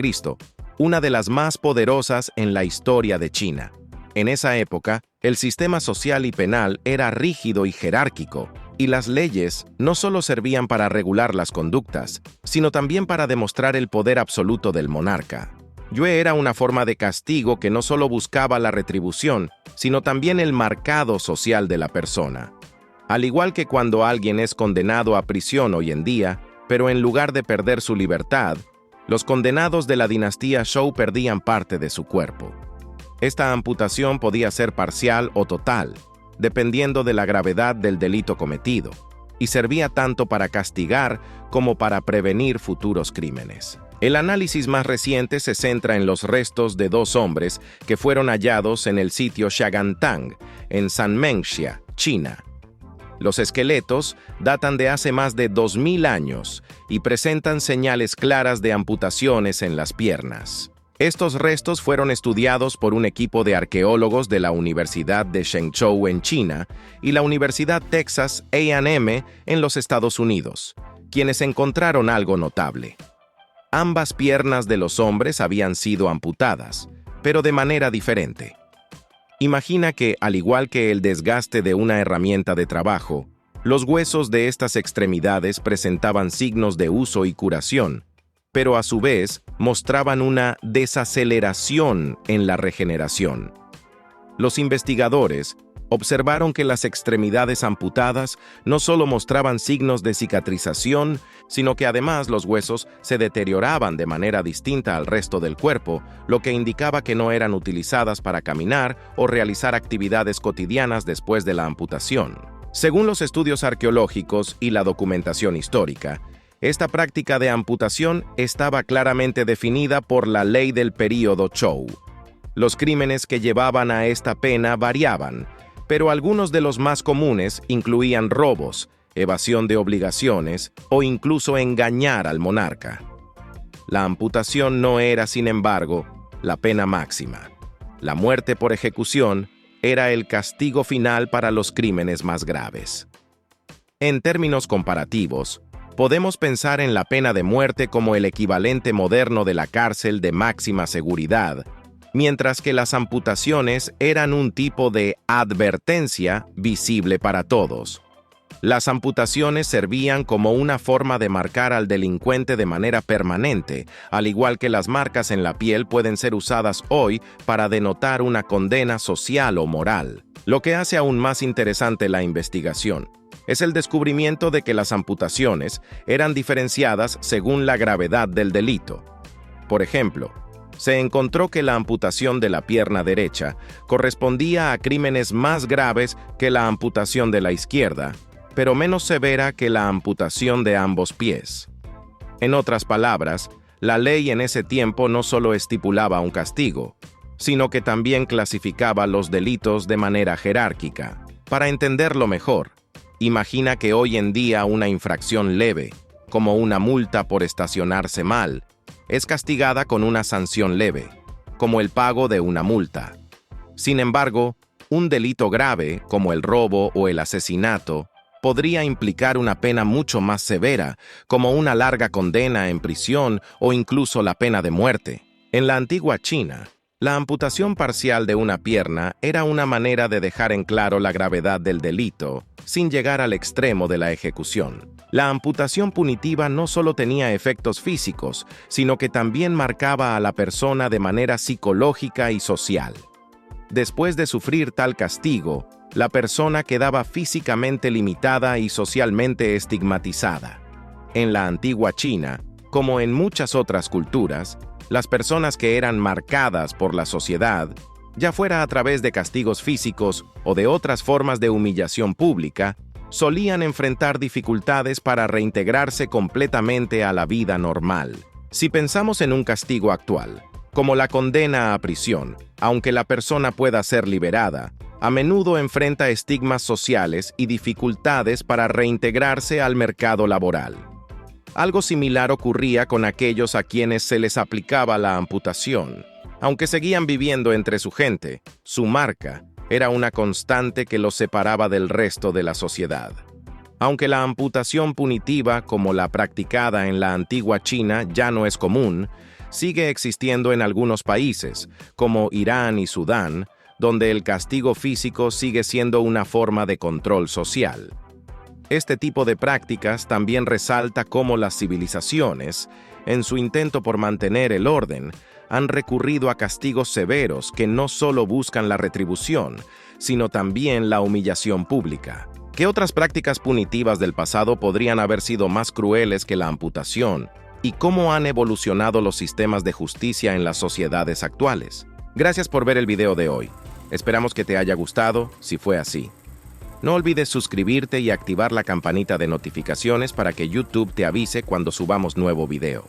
una de las más poderosas en la historia de China. En esa época, el sistema social y penal era rígido y jerárquico, y las leyes no solo servían para regular las conductas, sino también para demostrar el poder absoluto del monarca. Yue era una forma de castigo que no solo buscaba la retribución, sino también el marcado social de la persona. Al igual que cuando alguien es condenado a prisión hoy en día, pero en lugar de perder su libertad, los condenados de la dinastía Zhou perdían parte de su cuerpo. Esta amputación podía ser parcial o total, dependiendo de la gravedad del delito cometido, y servía tanto para castigar como para prevenir futuros crímenes. El análisis más reciente se centra en los restos de 2 hombres que fueron hallados en el sitio Shagantang, en Sanmenxia, China. Los esqueletos datan de hace más de 2000 años y presentan señales claras de amputaciones en las piernas. Estos restos fueron estudiados por un equipo de arqueólogos de la Universidad de Zhengzhou en China y la Universidad Texas A&M en los Estados Unidos, quienes encontraron algo notable. Ambas piernas de los hombres habían sido amputadas, pero de manera diferente. Imagina que, al igual que el desgaste de una herramienta de trabajo, los huesos de estas extremidades presentaban signos de uso y curación, pero a su vez mostraban una desaceleración en la regeneración. Los investigadores observaron que las extremidades amputadas no solo mostraban signos de cicatrización, sino que además los huesos se deterioraban de manera distinta al resto del cuerpo, lo que indicaba que no eran utilizadas para caminar o realizar actividades cotidianas después de la amputación. Según los estudios arqueológicos y la documentación histórica, esta práctica de amputación estaba claramente definida por la ley del período Zhou. Los crímenes que llevaban a esta pena variaban, pero algunos de los más comunes incluían robos, evasión de obligaciones o incluso engañar al monarca. La amputación no era, sin embargo, la pena máxima. La muerte por ejecución era el castigo final para los crímenes más graves. En términos comparativos, podemos pensar en la pena de muerte como el equivalente moderno de la cárcel de máxima seguridad, mientras que las amputaciones eran un tipo de advertencia visible para todos. Las amputaciones servían como una forma de marcar al delincuente de manera permanente, al igual que las marcas en la piel pueden ser usadas hoy para denotar una condena social o moral. Lo que hace aún más interesante la investigación es el descubrimiento de que las amputaciones eran diferenciadas según la gravedad del delito. Por ejemplo, se encontró que la amputación de la pierna derecha correspondía a crímenes más graves que la amputación de la izquierda, pero menos severa que la amputación de ambos pies. En otras palabras, la ley en ese tiempo no solo estipulaba un castigo, sino que también clasificaba los delitos de manera jerárquica. Para entenderlo mejor, imagina que hoy en día una infracción leve, como una multa por estacionarse mal, es castigada con una sanción leve, como el pago de una multa. Sin embargo, un delito grave, como el robo o el asesinato, podría implicar una pena mucho más severa, como una larga condena en prisión o incluso la pena de muerte. En la antigua China, La amputación parcial de una pierna era una manera de dejar en claro la gravedad del delito, sin llegar al extremo de la ejecución. La amputación punitiva no solo tenía efectos físicos, sino que también marcaba a la persona de manera psicológica y social. Después de sufrir tal castigo, la persona quedaba físicamente limitada y socialmente estigmatizada. En la antigua China, como en muchas otras culturas, las personas que eran marcadas por la sociedad, ya fuera a través de castigos físicos o de otras formas de humillación pública, solían enfrentar dificultades para reintegrarse completamente a la vida normal. Si pensamos en un castigo actual, como la condena a prisión, aunque la persona pueda ser liberada, a menudo enfrenta estigmas sociales y dificultades para reintegrarse al mercado laboral. Algo similar ocurría con aquellos a quienes se les aplicaba la amputación. Aunque seguían viviendo entre su gente, su marca era una constante que los separaba del resto de la sociedad. Aunque la amputación punitiva, como la practicada en la antigua China, ya no es común, sigue existiendo en algunos países, como Irán y Sudán, donde el castigo físico sigue siendo una forma de control social. Este tipo de prácticas también resalta cómo las civilizaciones, en su intento por mantener el orden, han recurrido a castigos severos que no solo buscan la retribución, sino también la humillación pública. ¿Qué otras prácticas punitivas del pasado podrían haber sido más crueles que la amputación? ¿Y cómo han evolucionado los sistemas de justicia en las sociedades actuales? Gracias por ver el video de hoy. Esperamos que te haya gustado, si fue así. No olvides suscribirte y activar la campanita de notificaciones para que YouTube te avise cuando subamos nuevo video.